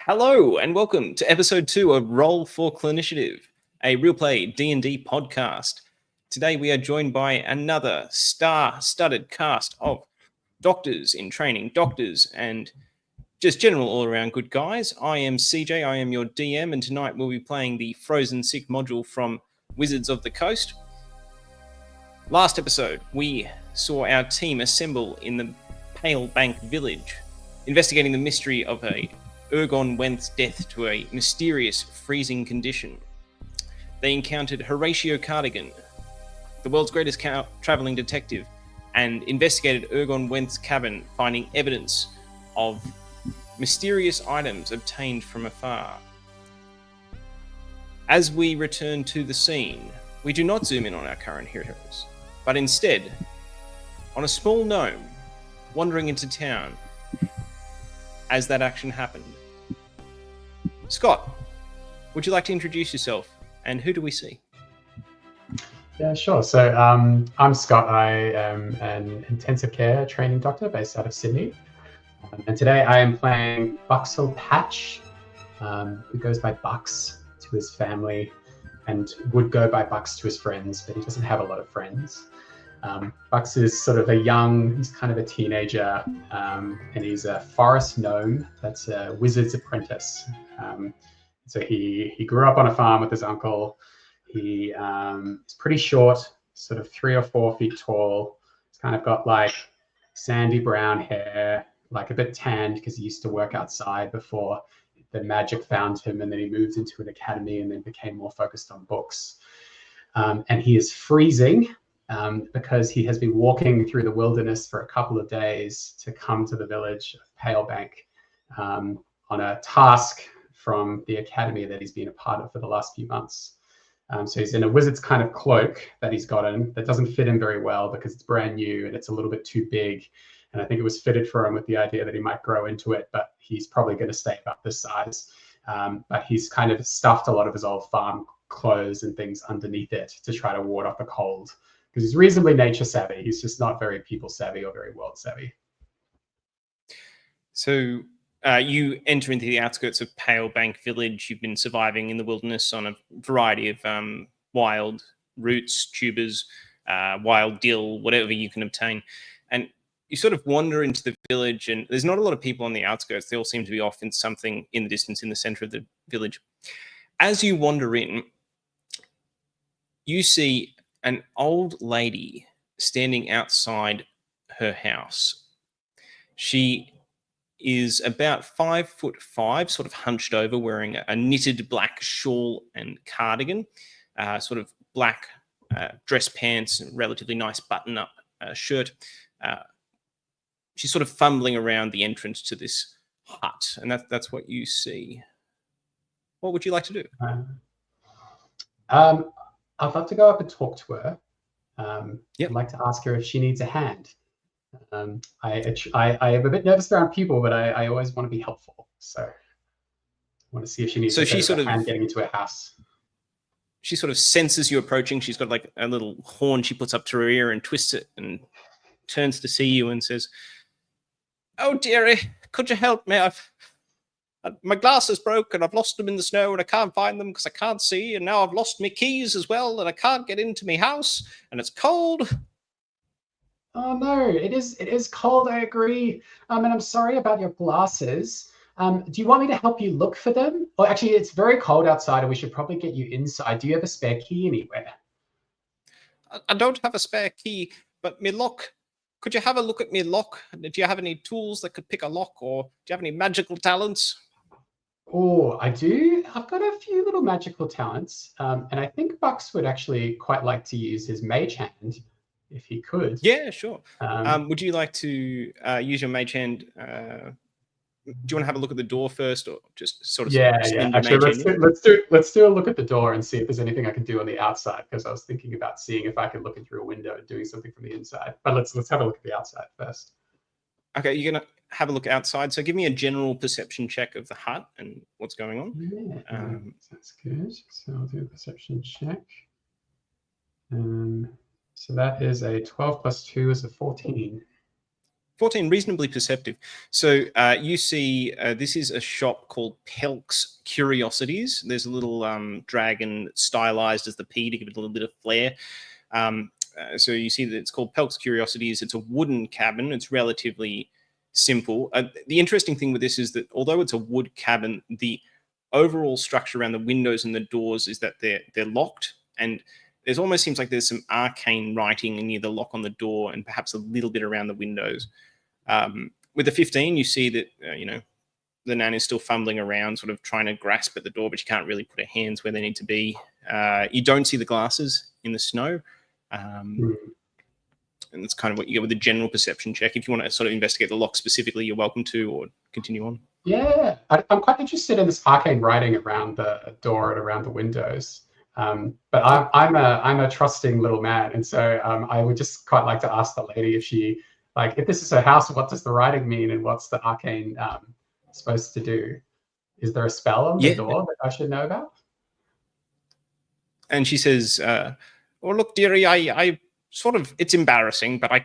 Hello and welcome to episode 2 of Roll for Cliniciative, a real play D&D podcast. Today we are joined by another star-studded cast of doctors in training, doctors and just general all-around good guys. I am CJ, I am your DM, and tonight we'll be playing the Frozen Sick module from Wizards of the Coast. Last episode, we saw our team assemble in the Pale Bank village, investigating the mystery of a Ergon Wenth's death to a mysterious freezing condition. They encountered Horatio Cardigan, the world's greatest traveling detective, and investigated Ergon Wenth's cabin, finding evidence of mysterious items obtained from afar. As we return to the scene, we do not zoom in on our current heroes, but instead on a small gnome wandering into town as that action happened. Scott, would you like to introduce yourself, and who do we see? Yeah, sure. So I'm Scott. I am an intensive care training doctor based out of Sydney. And today I am playing Buxcel Patch, who goes by Bux to his family and would go by Bux to his friends, but he doesn't have a lot of friends. Bux is sort of he's kind of a teenager, and he's a forest gnome that's a wizard's apprentice. So he grew up on a farm with his uncle. He is pretty short, sort of 3 or 4 feet tall. He's kind of got like sandy brown hair, like a bit tanned because he used to work outside before the magic found him, and then he moved into an academy and then became more focused on books. And he is freezing because he has been walking through the wilderness for a couple of days to come to the village of Pale Bank on a task from the academy that he's been a part of for the last few months. So he's in a wizard's kind of cloak that he's gotten that doesn't fit him very well because it's brand new and it's a little bit too big. And I think it was fitted for him with the idea that he might grow into it, but he's probably going to stay about this size. But he's kind of stuffed a lot of his old farm clothes and things underneath it to try to ward off the cold, because he's reasonably nature savvy. He's just not very people savvy or very world savvy. So you enter into the outskirts of Pale Bank Village. You've been surviving in the wilderness on a variety of wild roots, tubers, wild dill, whatever you can obtain. And you sort of wander into the village, and there's not a lot of people on the outskirts. They all seem to be off in something in the distance in the center of the village. As you wander in, you see an old lady standing outside her house. She is about 5'5", sort of hunched over, wearing a knitted black shawl and cardigan, sort of black dress pants, and relatively nice button-up shirt. She's sort of fumbling around the entrance to this hut, and that's what you see. What would you like to do? I'd love to go up and talk to her. Yep. I'd like to ask her if she needs a hand. I am a bit nervous around people, but I always want to be helpful. So I want to see if she needs a hand getting into her house. She sort of senses you approaching. She's got like a little horn she puts up to her ear and twists it and turns to see you and says, "Oh, dearie, could you help me? My glasses broke and I've lost them in the snow and I can't find them because I can't see, and now I've lost my keys as well and I can't get into my house and it's cold." Oh no, it is cold, I agree. And I'm sorry about your glasses. Do you want me to help you look for them? Or actually, it's very cold outside and we should probably get you inside. Do you have a spare key anywhere? I don't have a spare key, but my lock. Could you have a look at my lock? Do you have any tools that could pick a lock, or do you have any magical talents? Oh, I do. I've got a few little magical talents. And I think Bux would actually quite like to use his mage hand, if he could. Yeah, sure. Would you like to use your mage hand? Do you want to have a look at the door first, or just sort of spend your mage hand? Let's do a look at the door and see if there's anything I can do on the outside, because I was thinking about seeing if I could look in through a window and doing something from the inside. But let's have a look at the outside first. Okay, you're gonna have a look outside. So give me a general perception check of the hut and what's going on. Yeah, that's good. So I'll do a perception check. So that is a 12 plus 2 is a 14. 14, reasonably perceptive. So you see this is a shop called Pelk's Curiosities. There's a little dragon stylized as the P to give it a little bit of flair. So you see that it's called Pelk's Curiosities. It's a wooden cabin. It's relatively simple. The interesting thing with this is that although it's a wood cabin, the overall structure around the windows and the doors is that they're locked, and it almost seems like there's some arcane writing near the lock on the door and perhaps a little bit around the windows. With the 15, you see that, the nan is still fumbling around, sort of trying to grasp at the door, but she can't really put her hands where they need to be. You don't see the glasses in the snow. And that's kind of what you get with the general perception check. If you want to sort of investigate the lock specifically, you're welcome to, or continue on. Yeah, I'm quite interested in this arcane writing around the door and around the windows. But I'm a trusting little man, and so I would just quite like to ask the lady if she, like, if this is her house, what does the writing mean, and what's the arcane supposed to do? Is there a spell on the door that I should know about? And she says, "Oh, look, dearie, I sort of, it's embarrassing, but I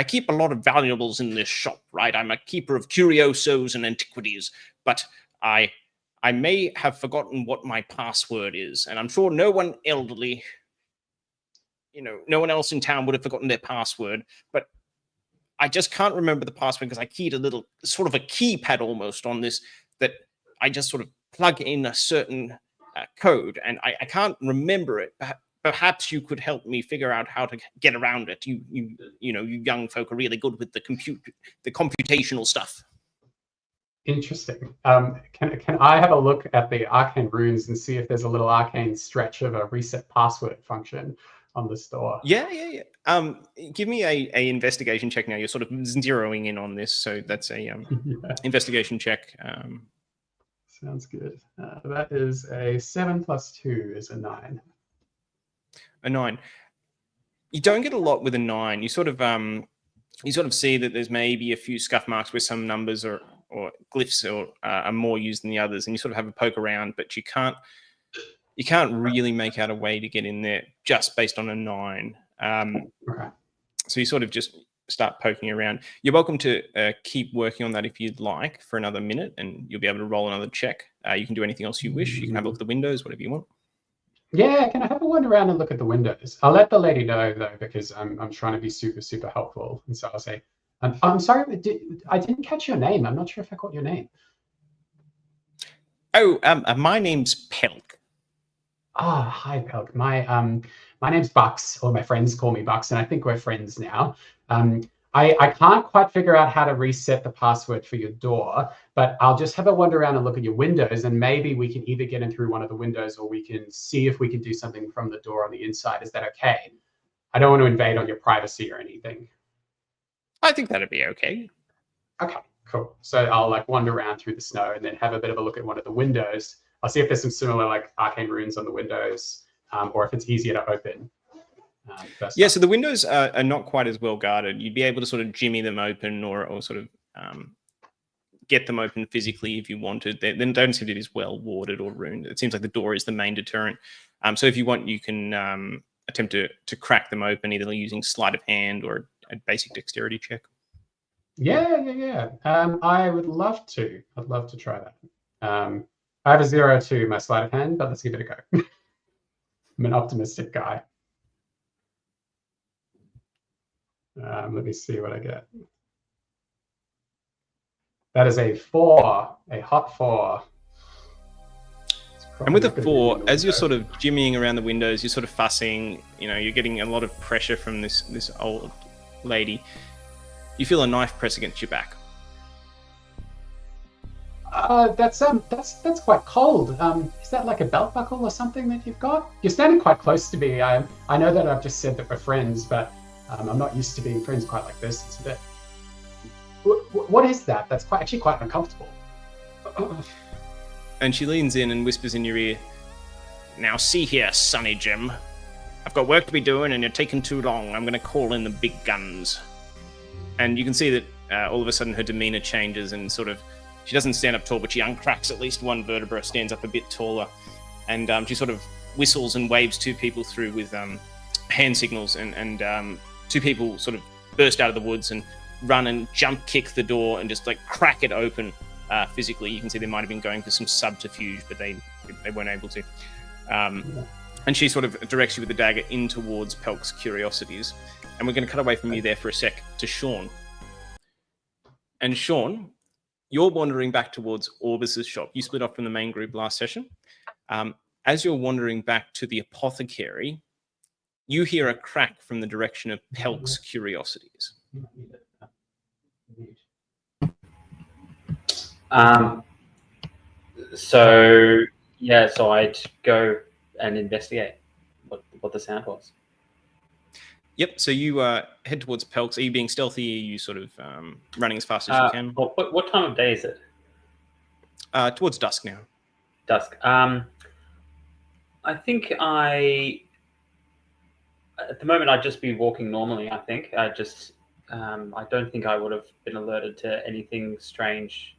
keep a lot of valuables in this shop, right? I'm a keeper of curiosos and antiquities, but I may have forgotten what my password is, and I'm sure no one elderly, no one else in town would have forgotten their password, but I just can't remember the password because I keyed a little, sort of a keypad almost on this, that I just sort of plug in a certain code, and I can't remember it. Perhaps you could help me figure out how to get around it. You young folk are really good with the computational stuff." Interesting. Can I have a look at the arcane runes and see if there's a little arcane stretch of a reset password function on the store? Yeah. Give me a investigation check now. You're sort of zeroing in on this, so that's a investigation check. Sounds good. That is a 7 + 2 is a 9. A 9. You don't get a lot with a 9. You sort of see that there's maybe a few scuff marks where some numbers or glyphs are more used than the others, and you sort of have a poke around, but you can't really make out a way to get in there just based on a 9. Okay. So you sort of just start poking around. You're welcome to keep working on that if you'd like for another minute, and you'll be able to roll another check. You can do anything else you wish. You can have a look at the windows, whatever you want. Yeah, can I have a wander around and look at the windows? I'll let the lady know though, because I'm trying to be super, super helpful. And so I'll say, I'm sorry, I didn't catch your name. I'm not sure if I caught your name. Oh, my name's Pelk. Ah, hi, Pelk. My name's Bux, or my friends call me Bux, and I think we're friends now. I can't quite figure out how to reset the password for your door, but I'll just have a wander around and look at your windows, and maybe we can either get in through one of the windows or we can see if we can do something from the door on the inside. Is that okay? I don't want to invade on your privacy or anything. I think that'd be okay. Okay, cool. So I'll wander around through the snow and then have a bit of a look at one of the windows. I'll see if there's some similar arcane runes on the windows, or if it's easier to open. So the windows are not quite as well guarded. You'd be able to sort of jimmy them open or sort of get them open physically if you wanted. They don't seem to be as well warded or ruined. It seems like the door is the main deterrent. So if you want, you can attempt to crack them open, either using sleight of hand or a basic dexterity check. Yeah. I would love to. I'd love to try that. I have a 0 to my sleight of hand, but let's give it a go. I'm an optimistic guy. Let me see what I get. That is a 4, a hot 4. And with a 4, as you're sort of jimmying around the windows, you're sort of fussing, you're getting a lot of pressure from this old lady. You feel a knife press against your back. That's quite cold. Is that like a belt buckle or something that you've got? You're standing quite close to me. I know that I've just said that we're friends, but I'm not used to being friends quite like this. It's a bit. What is that? That's actually quite uncomfortable. And she leans in and whispers in your ear, "Now see here, Sonny Jim. I've got work to be doing and you're taking too long. I'm going to call in the big guns." And you can see that all of a sudden her demeanor changes and sort of, she doesn't stand up tall, but she uncracks at least one vertebra, stands up a bit taller. And she sort of whistles and waves two people through with hand signals. And two people sort of burst out of the woods and run and jump kick the door and just like crack it open physically. You can see they might have been going for some subterfuge, but they weren't able to. And she sort of directs you with the dagger in towards Pelk's Curiosities. And we're going to cut away from you there for a sec to Sean. And Sean, you're wandering back towards Orbis's shop. You split off from the main group last session. As you're wandering back to the apothecary, you hear a crack from the direction of Pelk's Curiosities. So I'd go and investigate what the sound was. Yep. So you head towards Pelk's. Are you being stealthy? Are you sort of running as fast as you can? What time of day is it? Towards dusk now. Dusk. I think at the moment I'd just be walking normally. I think I don't think I would have been alerted to anything strange,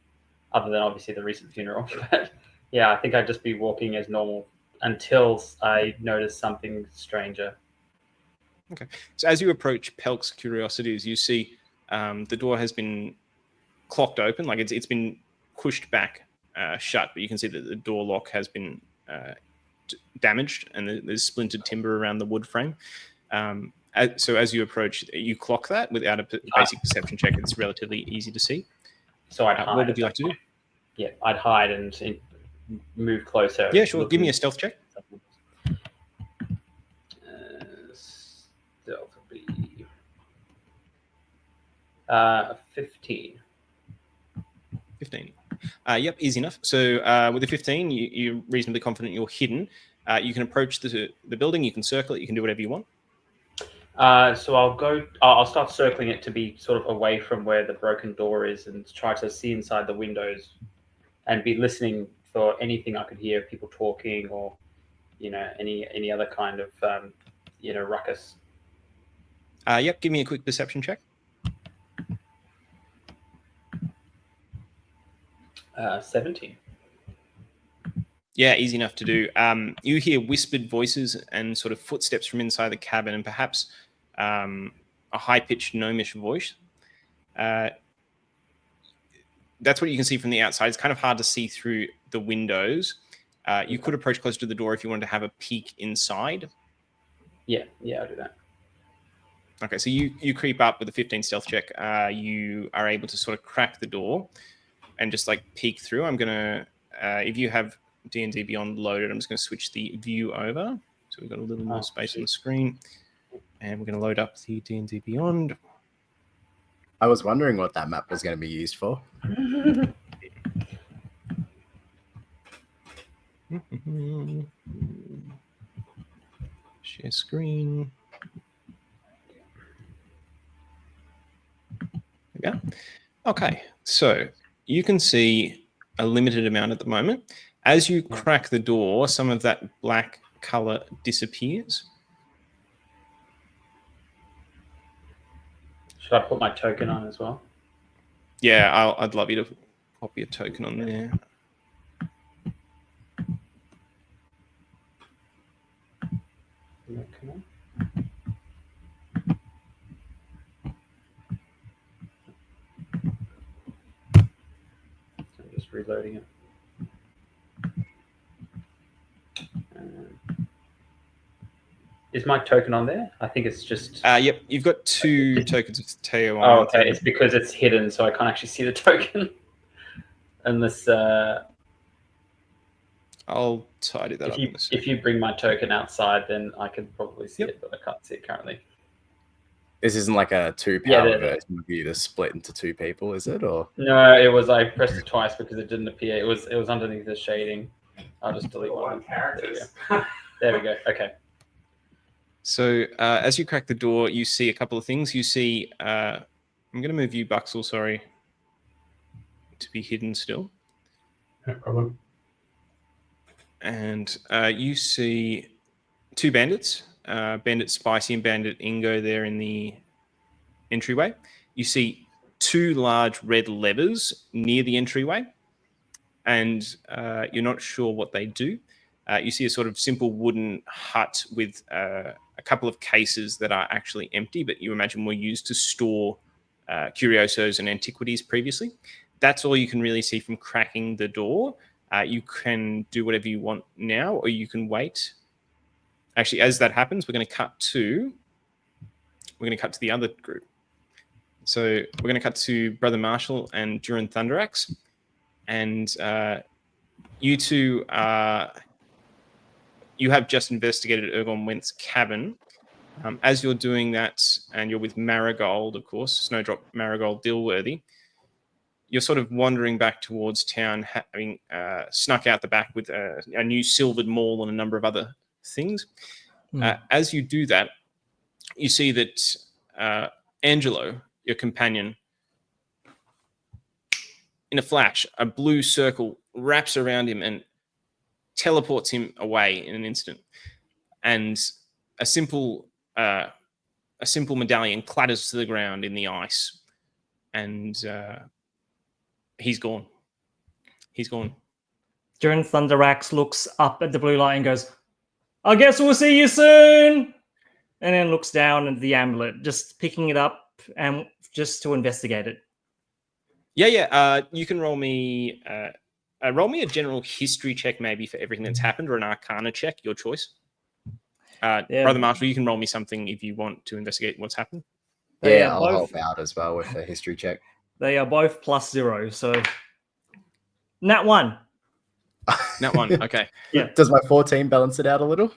other than obviously the recent funeral. But yeah, I think I'd just be walking as normal until I notice something stranger. Okay. So as you approach Pelk's Curiosities, you see the door has been clocked open, like it's been pushed back shut, but you can see that the door lock has been damaged and there's splintered timber around the wood frame. So as you approach, you clock that without a basic perception check. It's relatively easy to see. So I'd hide. What would you like to do? Yeah, I'd hide and move closer. Yeah, sure. Give me a stealth check. Stealth would be 15. 15. Yep, easy enough. So with a 15, you're reasonably confident you're hidden. You can approach the building. You can circle it. You can do whatever you want. So I'll start circling it to be sort of away from where the broken door is and try to see inside the windows and be listening for anything I could hear, people talking or, any other kind of, ruckus. Yep, give me a quick perception check. 17. Yeah, easy enough to do. You hear whispered voices and sort of footsteps from inside the cabin and perhaps a high-pitched gnomish voice. That's what you can see from the outside. It's kind of hard to see through the windows. You could approach closer to the door if you wanted to have a peek inside. Yeah, I'll do that. Okay, so you creep up with a 15 stealth check. You are able to sort of crack the door and just like peek through. I'm gonna, if you have D&D Beyond loaded, I'm just gonna switch the view over. So we've got a little more space on the screen, and we're gonna load up the D&D Beyond. I was wondering what that map was going to be used for. Share screen. There we go. Okay, so you can see a limited amount at the moment. As you crack the door, some of that black color disappears. Should I put my token on as well? Yeah, I'd love you to pop your token on there. Okay. I'm just reloading it. Is my token on there? I think it's just... Yep, you've got 2 tokens of Teo on. Oh, okay. It's because it's hidden, so I can't actually see the token. Unless... I'll tidy that up. If you bring my token outside, then I can probably see it, but I can't see it currently. This isn't like a 2-power version of you to split into 2 people, is it? Or no, it was I pressed it twice because it didn't appear. It was underneath the shading. I'll just delete one. There we go. Okay. So as you crack the door, you see a couple of things. You see, I'm going to move you, Buxcel, sorry, to be hidden still. No problem. And you see 2 bandits, Bandit Spicy and Bandit Ingo there in the entryway. You see 2 large red levers near the entryway, and you're not sure what they do. You see a sort of simple wooden hut with a couple of cases that are actually empty, but you imagine were used to store curiosos and antiquities previously. That's all you can really see from cracking the door. You can do whatever you want now, or you can wait. Actually, as that happens, we're going to cut to the other group. So we're going to cut to Brother Marshall and Duran Thunderaxe, and you two you have just investigated Ergon Went's cabin. As you're doing that, and you're with Marigold, of course, Snowdrop, Marigold, Dilworthy, you're sort of wandering back towards town, having snuck out the back with a new silvered maul and a number of other things. As you do that, you see that Angelo, your companion, in a flash, a blue circle wraps around him and teleports him away in an instant. And a simple medallion clatters to the ground in the ice, and he's gone. He's gone. Duran Thunderaxe looks up at the blue light and goes, "I guess we'll see you soon." And then looks down at the amulet, just picking it up and just to investigate it. Yeah. You can roll me a general history check, maybe, for everything that's happened, or an Arcana check, your choice. Brother Marshall, you can roll me something if you want to investigate what's happened. Yeah, I'll help out as well with a history check. They are both +0, so Nat 1. Nat 1, okay. Yeah. Does my 14 balance it out a little?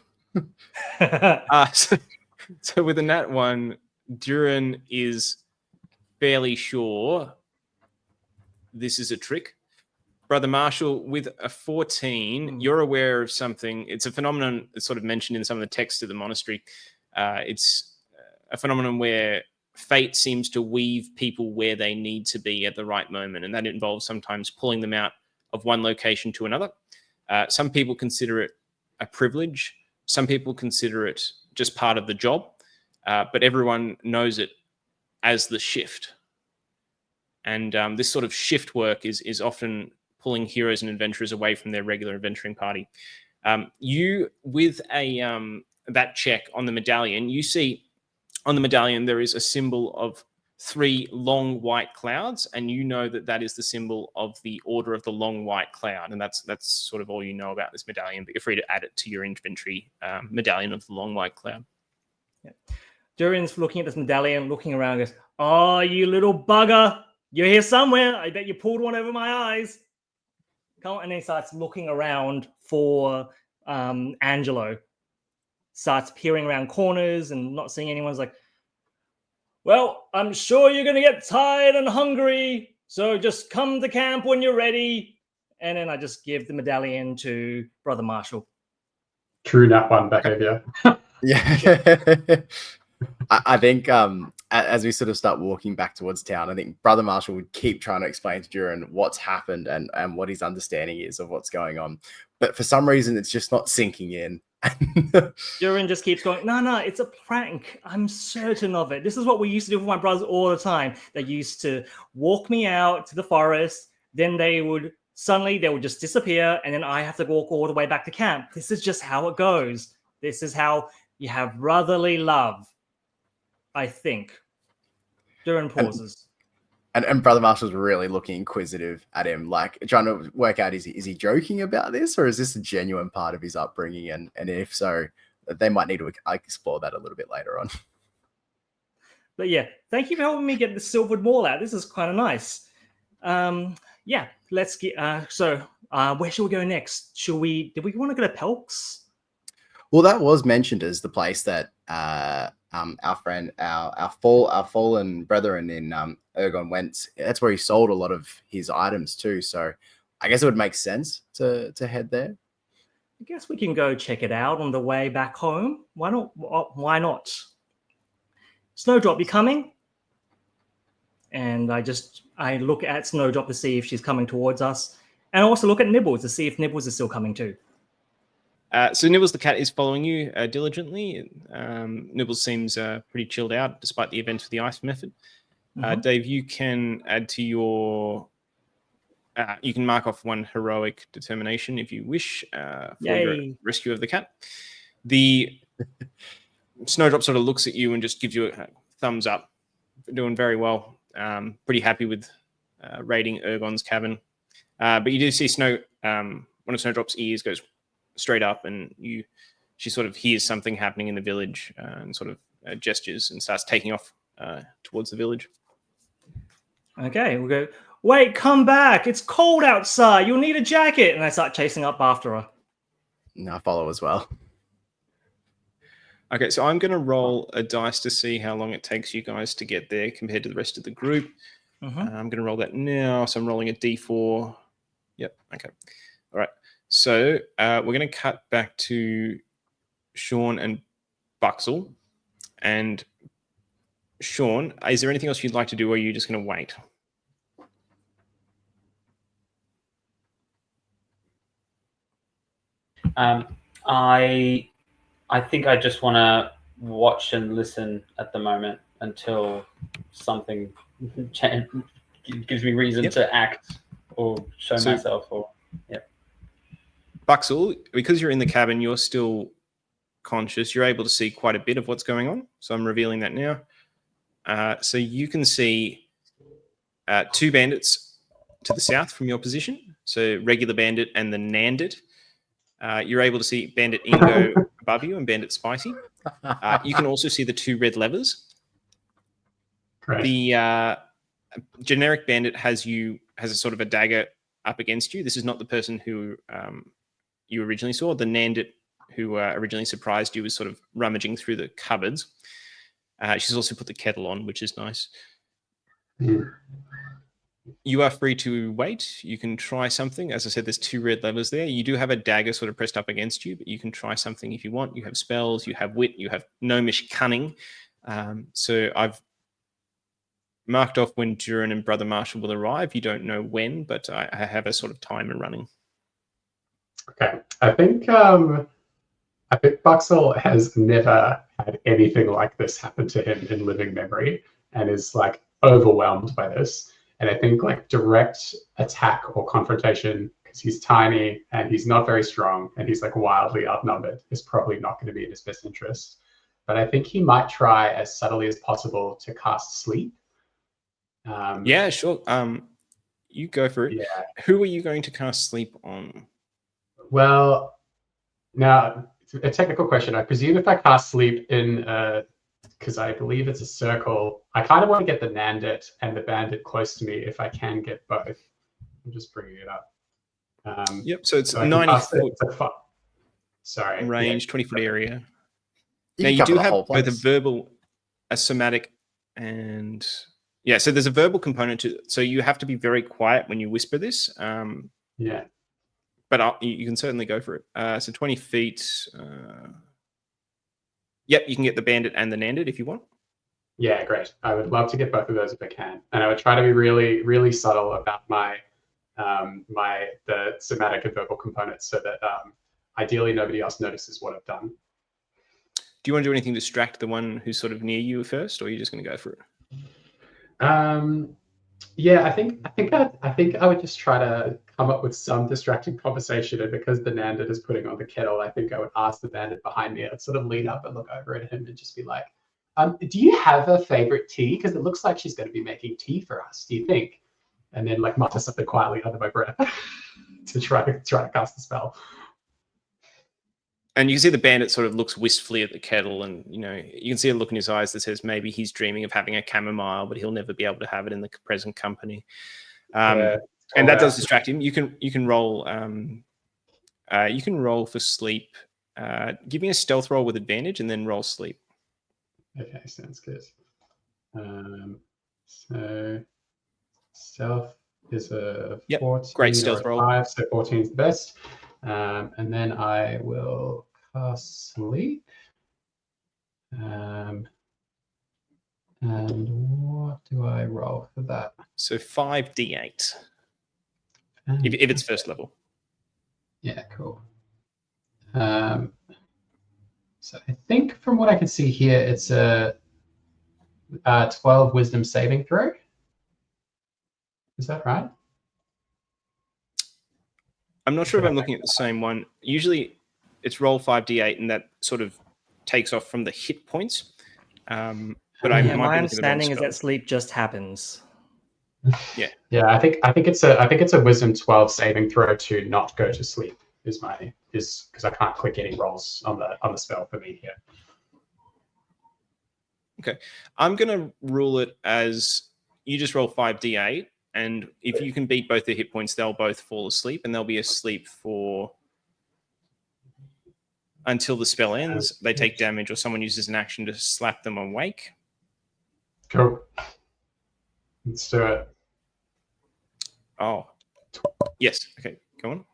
So with a Nat 1, Duran is fairly sure this is a trick. Brother Marshall, with a 14, you're aware of something. It's a phenomenon that's sort of mentioned in some of the texts of the monastery. It's a phenomenon where fate seems to weave people where they need to be at the right moment, and that involves sometimes pulling them out of one location to another. Some people consider it a privilege. Some people consider it just part of the job, but everyone knows it as the shift. And this sort of shift work is often pulling heroes and adventurers away from their regular adventuring party. You, with that check on the medallion, you see on the medallion there is a symbol of 3 long white clouds, and you know that is the symbol of the Order of the Long White Cloud, and that's sort of all you know about this medallion, but you're free to add it to your inventory, medallion of the Long White Cloud. Yeah. Duran's looking at this medallion, looking around, goes, "Oh, you little bugger. You're here somewhere. I bet you pulled one over my eyes." And then he starts looking around for Angelo. Starts peering around corners and not seeing anyone. He's like, "Well, I'm sure you're going to get tired and hungry, so just come to camp when you're ready." And then I just give the medallion to Brother Marshall. True Nat 1 behavior. Yeah. I think as we sort of start walking back towards town, I think Brother Marshall would keep trying to explain to Duran what's happened and what his understanding is of what's going on. But for some reason, it's just not sinking in. Duran just keeps going, no, it's a prank. I'm certain of it. This is what we used to do with my brothers all the time. They used to walk me out to the forest. Then they would just disappear. And then I have to walk all the way back to camp. This is just how it goes. This is how you have brotherly love, I think. Duran pauses. And Brother Marshall's really looking inquisitive at him, like trying to work out, is he joking about this, or is this a genuine part of his upbringing? And if so, they might need to explore that a little bit later on. But yeah, thank you for helping me get the silvered maul out. This is kind of nice. Yeah, let's get. Where should we go next? Did we want to go to Pelks? Well, that was mentioned as the place that our friend, our fallen brethren in Ergon went. That's where he sold a lot of his items too. So I guess it would make sense to head there. I guess we can go check it out on the way back home. Why not? Why not? Snowdrop, you coming? And I look at Snowdrop to see if she's coming towards us, and I also look at Nibbles to see if Nibbles is still coming too. So Nibbles the cat is following you diligently. Nibbles seems pretty chilled out despite the events of the ice method. Dave, you can add to your... you can mark off 1 heroic determination if you wish for your rescue of the cat. The Snowdrop sort of looks at you and just gives you a thumbs up. Doing very well. pretty happy with raiding Ergon's cabin. But you do see Snow, one of Snowdrop's ears goes straight up, and she sort of hears something happening in the village and sort of gestures and starts taking off towards the village. Okay, we'll go, wait, come back. It's cold outside. You'll need a jacket. And I start chasing up after her. No, I follow as well. Okay, so I'm going to roll a dice to see how long it takes you guys to get there compared to the rest of the group. Mm-hmm. I'm going to roll that now. So I'm rolling a d4. Yep, okay. All right. So we're going to cut back to Sean and Buxcel. And Sean, is there anything else you'd like to do, or are you just going to wait? I think I just want to watch and listen at the moment until something gives me reason to act or show myself. Or Buxcel, because you're in the cabin, you're still conscious. You're able to see quite a bit of what's going on. So I'm revealing that now. So you can see two bandits to the south from your position. So regular bandit and the Nandit. You're able to see Bandit Ingo above you and Bandit Spicy. You can also see the two red levers. Great. The generic bandit has a sort of a dagger up against you. This is not the person who you originally saw. The Nandit who originally surprised you was sort of rummaging through the cupboards. She's also put the kettle on, which is nice. Mm. You are free to wait. You can try something. As I said, there's two red levers there. You do have a dagger sort of pressed up against you, but you can try something if you want. You have spells, you have wit, you have gnomish cunning. So I've marked off when Durin and Brother Marshall will arrive. You don't know when, but I have a sort of timer running. Okay. I think Buxcel has never had anything like this happen to him in living memory and is like overwhelmed by this. And I think like direct attack or confrontation, because he's tiny and he's not very strong and he's like wildly outnumbered, is probably not going to be in his best interest. But I think he might try as subtly as possible to cast sleep. Yeah, sure. You go for it. Yeah. Who are you going to cast sleep on? Well, now a technical question. I presume if I cast sleep in because I believe it's a circle, I kind of want to get the Nandit and the bandit close to me if I can get both. I'm just bringing it up. Yep, so it's so 90 foot sorry, range, yeah. 20 foot area. You Now can you cover do the have whole both a place. verbal, a somatic, and yeah, so there's a verbal component to it. So you have to be very quiet when you whisper this. Yeah. But you can certainly go for it. So 20 feet. Yep, you can get the bandit and the Nandit if you want. Yeah, great. I would love to get both of those if I can, and I would try to be really, really subtle about my the somatic and verbal components, so that ideally nobody else notices what I've done. Do you want to do anything to distract the one who's sort of near you first, or are you just going to go for it? Yeah, I think I would just try to come up with some distracting conversation, and because the Nandit is putting on the kettle, I think I would ask the bandit behind me. I'd sort of lean up and look over at him and just be like, "Do you have a favorite tea? Because it looks like she's going to be making tea for us. Do you think?" And then like mutter something quietly under my breath to try to cast the spell. And you can see the bandit sort of looks wistfully at the kettle, and you can see a look in his eyes that says maybe he's dreaming of having a chamomile, but he'll never be able to have it in the present company. And that does distract him. You can roll. You can roll for sleep. Give me a stealth roll with advantage, and then roll sleep. Okay, sounds good. So stealth is a 14 great stealth or a roll. 5, so 14 is the best. And then I will cast sleep. And what do I roll for that? So 5d8. If it's first level. Yeah, cool. So I think from what I can see here, it's a 12 wisdom saving throw. Is that right? I'm not sure if I'm looking at the same one. Usually it's roll 5d8, and that sort of takes off from the hit points. but I Yeah, might my be looking at the wrong understanding is spell. that sleep just happens. Yeah, I think it's a Wisdom 12 saving throw to not go to sleep. Is because I can't click any rolls on the spell for me here. Okay, I'm gonna rule it as you just roll 5d8, and if you can beat both the hit points, they'll both fall asleep, and they'll be asleep for until the spell ends. They take damage, or someone uses an action to slap them awake. Cool. Let's do it. Oh, yes. Okay, go on.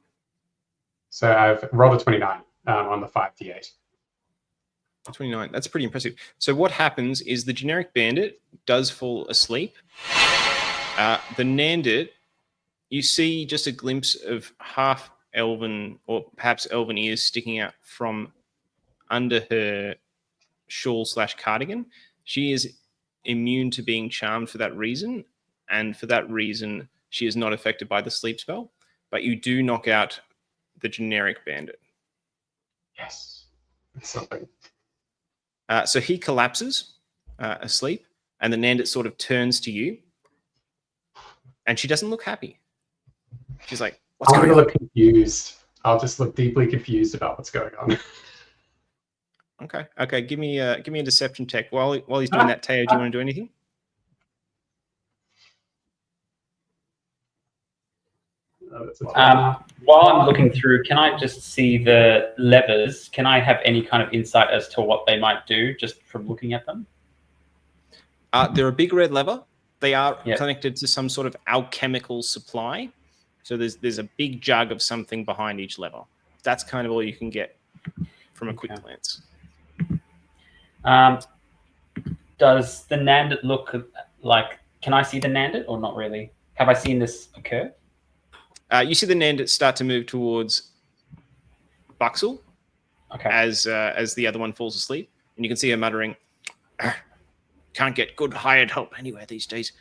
So I've rolled a 29 on the 5d8. 29. That's pretty impressive. So what happens is the generic bandit does fall asleep. The Nandit, you see just a glimpse of half elven or perhaps elven ears sticking out from under her shawl/cardigan. She is immune to being charmed for that reason, and for that reason, she is not affected by the sleep spell. But you do knock out the generic bandit. Yes. That's something. So he collapses asleep, and the Nandit sort of turns to you, and she doesn't look happy. She's like, "What's I'm going gonna on?" look confused. I'll just look deeply confused about what's going on. Okay. Give me a deception check. While he's doing that, Teo, do you want to do anything? While I'm looking through, can I just see the levers? Can I have any kind of insight as to what they might do just from looking at them? They're a big red lever. They are Yep. connected to some sort of alchemical supply. So there's a big jug of something behind each lever. That's kind of all you can get from a quick glance. Does the Nandit look like? Can I see the Nandit or not really? Have I seen this occur? You see the Nandit start to move towards Buxcel Okay. as the other one falls asleep, and you can see her muttering, "Can't get good hired help anywhere these days."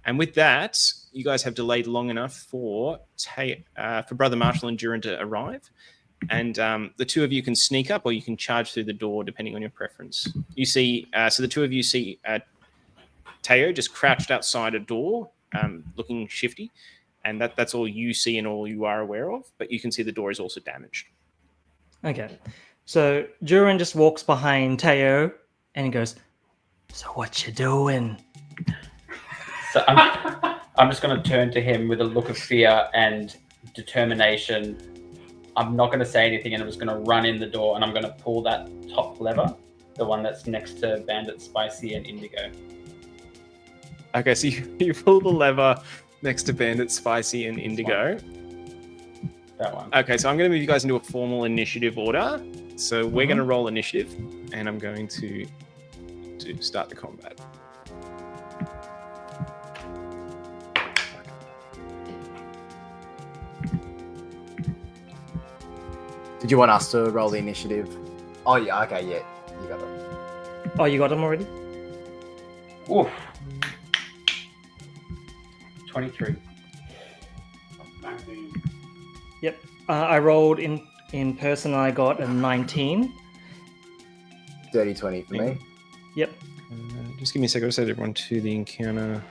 And with that, you guys have delayed long enough for Brother Marshall and Duran to arrive. And the two of you can sneak up, or you can charge through the door, depending on your preference. You see, so the two of you see Teo just crouched outside a door, looking shifty. And that's all you see and all you are aware of. But you can see the door is also damaged. Okay. So Duran just walks behind Teo and he goes, "So what you doing?" So I'm just going to turn to him with a look of fear and determination. I'm not going to say anything, and I'm just going to run in the door, and I'm going to pull that top lever, the one that's next to Bandit, Spicy, and Indigo. Okay, so you pull the lever next to Bandit, Spicy, and Indigo. That one. Okay, so I'm going to move you guys into a formal initiative order. So we're going to roll initiative, and I'm going to start the combat. Did you want us to roll the initiative? Oh yeah, okay, yeah, you got them. Oh, you got them already? Oof. 23. Yep. I rolled in person. I got a 19. Dirty 20 for me. Yep. Just give me a second. I'll set everyone to the encounter.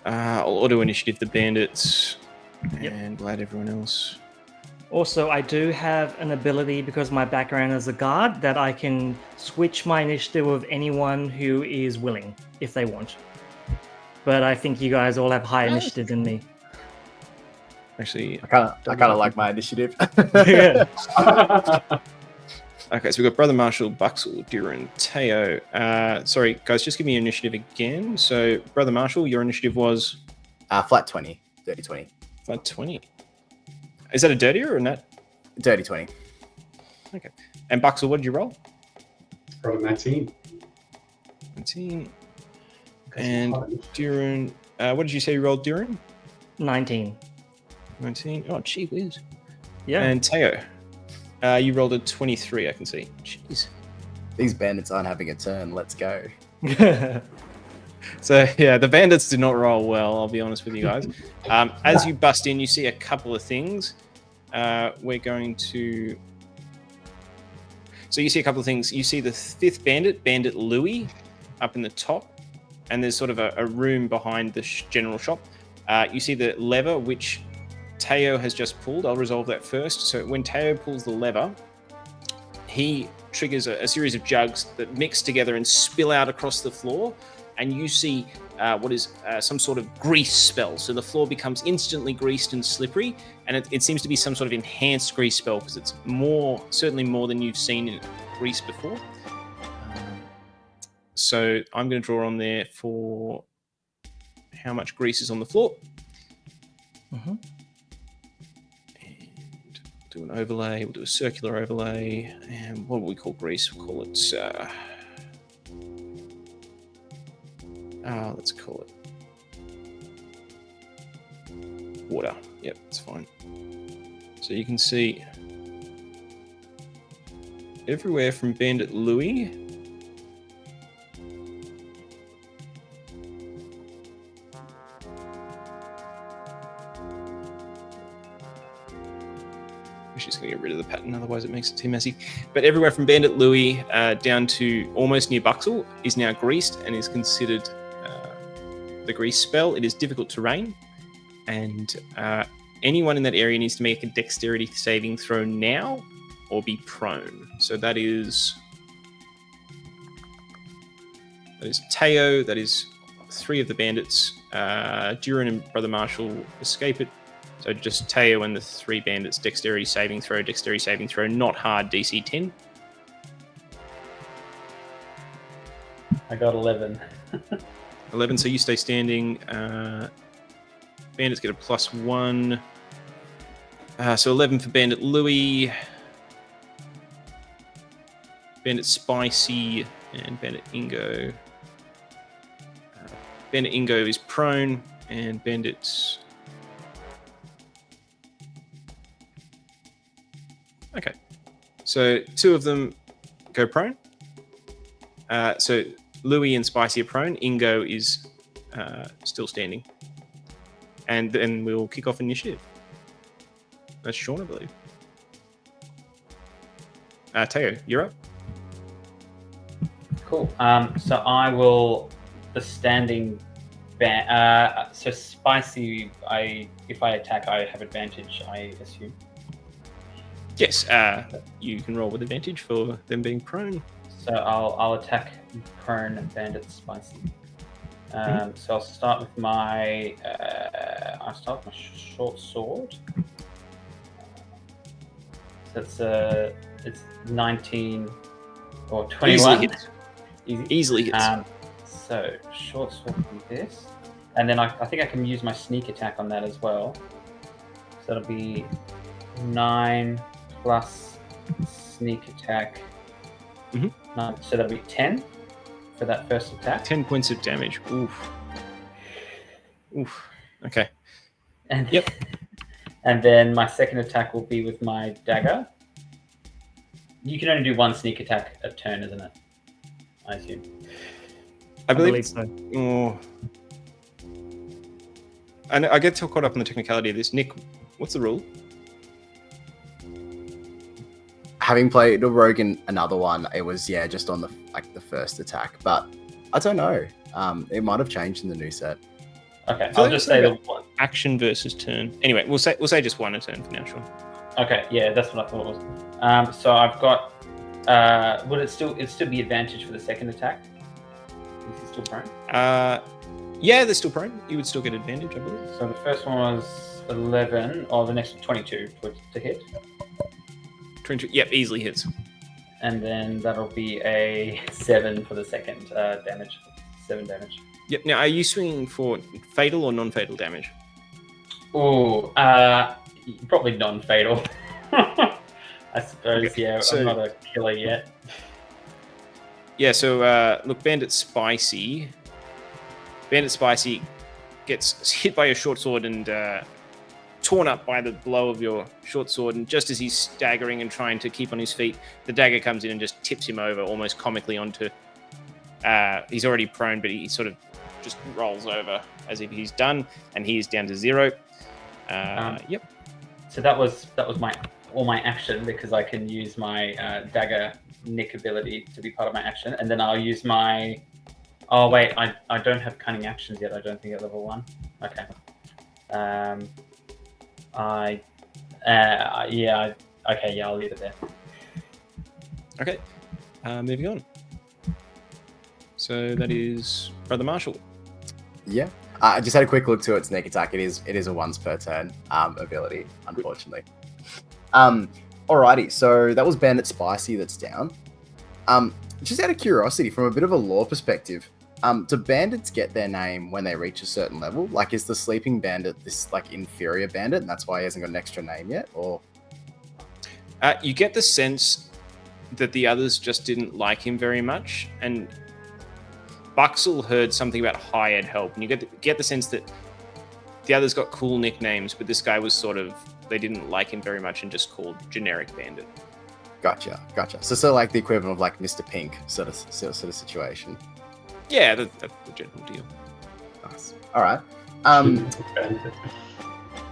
I'll auto initiative the bandits, and we'll add everyone else. Also, I do have an ability, because my background is a guard, that I can switch my initiative with anyone who is willing, if they want. But I think you guys all have high initiative than me. Actually, I kind of like my initiative. Yeah. Okay, so we've got Brother Marshall, Buxcel, Duran, Teo. Sorry, guys, just give me your initiative again. So, Brother Marshall, your initiative was? Flat 20. Dirty 20. Flat 20. Is that a dirty or a net? Dirty 20. Okay. And Buxcel, what did you roll? Rolled a 19. 19. And Duran, what did you say you rolled, Duran? 19. 19. Oh, gee whiz. Yeah. And Teo, you rolled a 23, I can see. Jeez. These bandits aren't having a turn. Let's go. So, yeah, the bandits did not roll well, I'll be honest with you guys. As you bust in, you see a couple of things. We're going to... So you see a couple of things. You see the 5th bandit, Bandit Louis, up in the top, and there's sort of a room behind the general shop. You see the lever, which Teo has just pulled. I'll resolve that first. So when Teo pulls the lever, he triggers a series of jugs that mix together and spill out across the floor, and you see what is some sort of grease spell. So the floor becomes instantly greased and slippery, and it seems to be some sort of enhanced grease spell because it's certainly more than you've seen in grease before. So I'm going to draw on there for how much grease is on the floor. And do an overlay. We'll do a circular overlay. And what do we call grease? We'll call it... let's call it water. Yep, that's fine. So you can see everywhere from Bandit Louis I'm just going to get rid of the pattern, otherwise it makes it too messy. But everywhere from Bandit Louis down to almost near Buxcel is now greased and is considered the grease spell. It is difficult terrain, and anyone in that area needs to make a dexterity saving throw now or be prone. So that is Teo, that is 3 of the bandits. Duran and Brother Marshall escape it. So just Teo and the 3 bandits, dexterity saving throw, not hard, DC 10. I got 11. 11, so you stay standing. Bandits get a +1. So 11 for Bandit Louis, Bandit Spicy, and Bandit Ingo. Bandit Ingo is prone, and Bandits... Okay, so 2 of them go prone. So Louis and Spicy are prone. Ingo is still standing. And then we'll kick off initiative. That's Sean, I believe. Teo, you're up. Cool. So I will... The standing... so Spicy, if I attack, I have advantage, I assume. Yes, you can roll with advantage for them being prone. So I'll attack prone Bandit Spicy. So I'll start with my short sword. So it's 19 or 21. Easily hits. Easily hits. So short sword will be this, and then I think I can use my sneak attack on that as well. So that'll be 9 plus sneak attack. So that'll be 10 for that first attack. 10 points of damage. Oof. Okay. And yep. And then my second attack will be with my dagger. You can only do 1 sneak attack a turn, isn't it? I assume. I believe so. Oh. And I get caught up on the technicality of this. Nick, what's the rule? Having played a rogue in another one, it was just on the first attack, but I don't know. It might have changed in the new set. Okay, I'll just say that action versus turn. Anyway, we'll say just 1 a turn for now, Sean. Okay, yeah, that's what I thought it was. So I've got. Would it still be advantage for the second attack? Is he still prone? Yeah, they're still prone. You would still get advantage, I believe. So the first one was 11, or the next one 22 to hit. 22, yep, easily hits. And then that'll be a 7 for the second damage. 7 damage. Yep. Now, are you swinging for fatal or non-fatal damage? Oh, probably non-fatal. I suppose. Okay. Yeah, so, I'm not a killer yet. Yeah. So look, Bandit Spicy gets hit by your short sword and torn up by the blow of your short sword, and just as he's staggering and trying to keep on his feet, the dagger comes in and just tips him over almost comically onto... he's already prone, but he sort of just rolls over as if he's done, and he is down to 0. Yep. So that was my all my action because I can use my dagger nick ability to be part of my action, and then I'll use my. Oh wait, I don't have cunning actions yet. I don't think at level 1. Okay. Okay, I'll leave it there. Okay, moving on. So that is Brother Marshall. Yeah. I just had a quick look to its sneak attack. It is a once per turn ability, unfortunately. Alrighty, so that was Bandit Spicy that's down. Just out of curiosity, from a bit of a lore perspective, do bandits get their name when they reach a certain level? Like, is the sleeping bandit this like inferior bandit, and that's why he hasn't got an extra name yet? Or you get the sense that the others just didn't like him very much, and Buxcel heard something about hired help, and you get the sense that the others got cool nicknames, but this guy was sort of, they didn't like him very much and just called generic bandit. Gotcha. So like the equivalent of like Mr. Pink sort of situation. Yeah, that's the general deal. Nice. All right.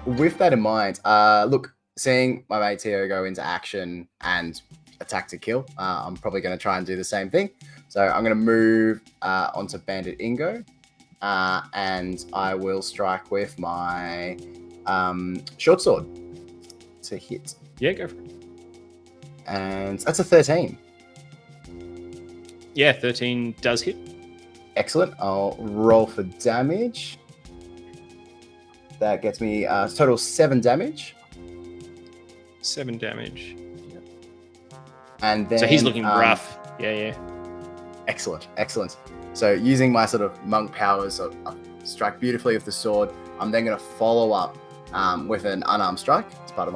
With that in mind, look, seeing my mate here go into action and attack to kill, I'm probably going to try and do the same thing. So I'm going to move onto Bandit Ingo, and I will strike with my short sword to hit. Yeah, go for it. And that's a 13. Yeah, 13 does hit. Excellent. I'll roll for damage. That gets me total 7 damage. 7 damage. Yep. And then so he's looking rough. Yeah. Excellent. So using my sort of monk powers, I strike beautifully with the sword. I'm then going to follow up with an unarmed strike as part of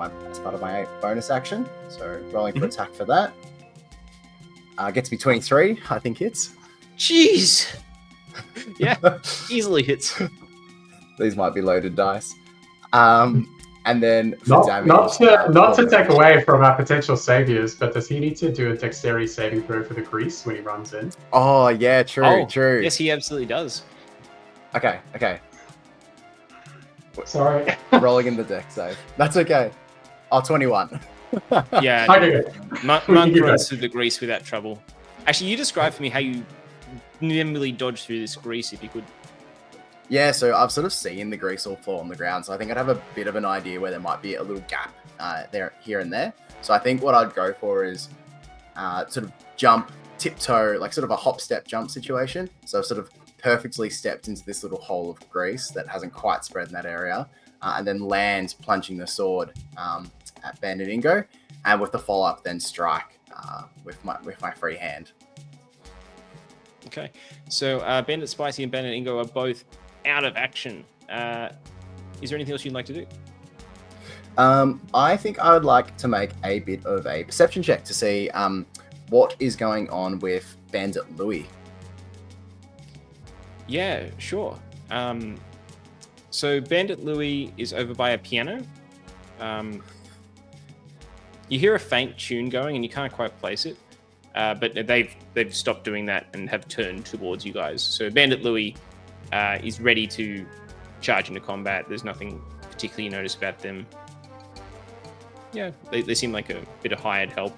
my bonus action. So rolling for attack for that. Gets me 23. I think hits. Jeez. Yeah, easily hits. These might be loaded dice. And then for damage, not to take away from our potential saviors, but does he need to do a dexterity saving throw for the grease when he runs in? Oh yeah, true. Yes, he absolutely does. Okay. Sorry. Rolling in the deck save. That's okay. 21. Yeah. Okay. Monk runs through the grease without trouble. Actually, you describe for me how you nimbly dodge through this grease, if you could. Yeah, so I've sort of seen the grease all fall on the ground, so I think I'd have a bit of an idea where there might be a little gap here and there. So I think what I'd go for is sort of jump, tiptoe, like sort of a hop, step, jump situation. So I've sort of perfectly stepped into this little hole of grease that hasn't quite spread in that area, and then land plunging the sword at Bandit Ingo, and with the follow-up then strike with my free hand. Okay, so Bandit Spicy and Bandit Ingo are both out of action. Is there anything else you'd like to do? I think I would like to make a bit of a perception check to see what is going on with Bandit Louis. Yeah, sure. So Bandit Louis is over by a piano. You hear a faint tune going, and you can't quite place it. But they've stopped doing that and have turned towards you guys. So Bandit Louis is ready to charge into combat. There's nothing particularly you notice about them. Yeah, they seem like a bit of hired help.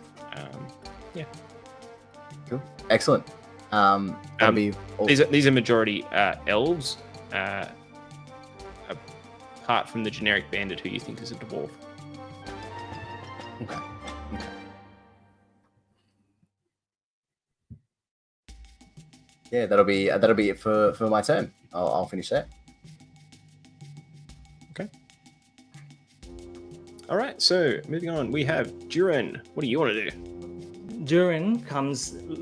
Yeah. Cool. Excellent. That'll be all. These are majority elves, apart from the generic bandit who you think is a dwarf. Okay. Yeah, that'll be it for my turn. I'll finish that. Okay. All right. So moving on, we have Durin. What do you want to do? Durin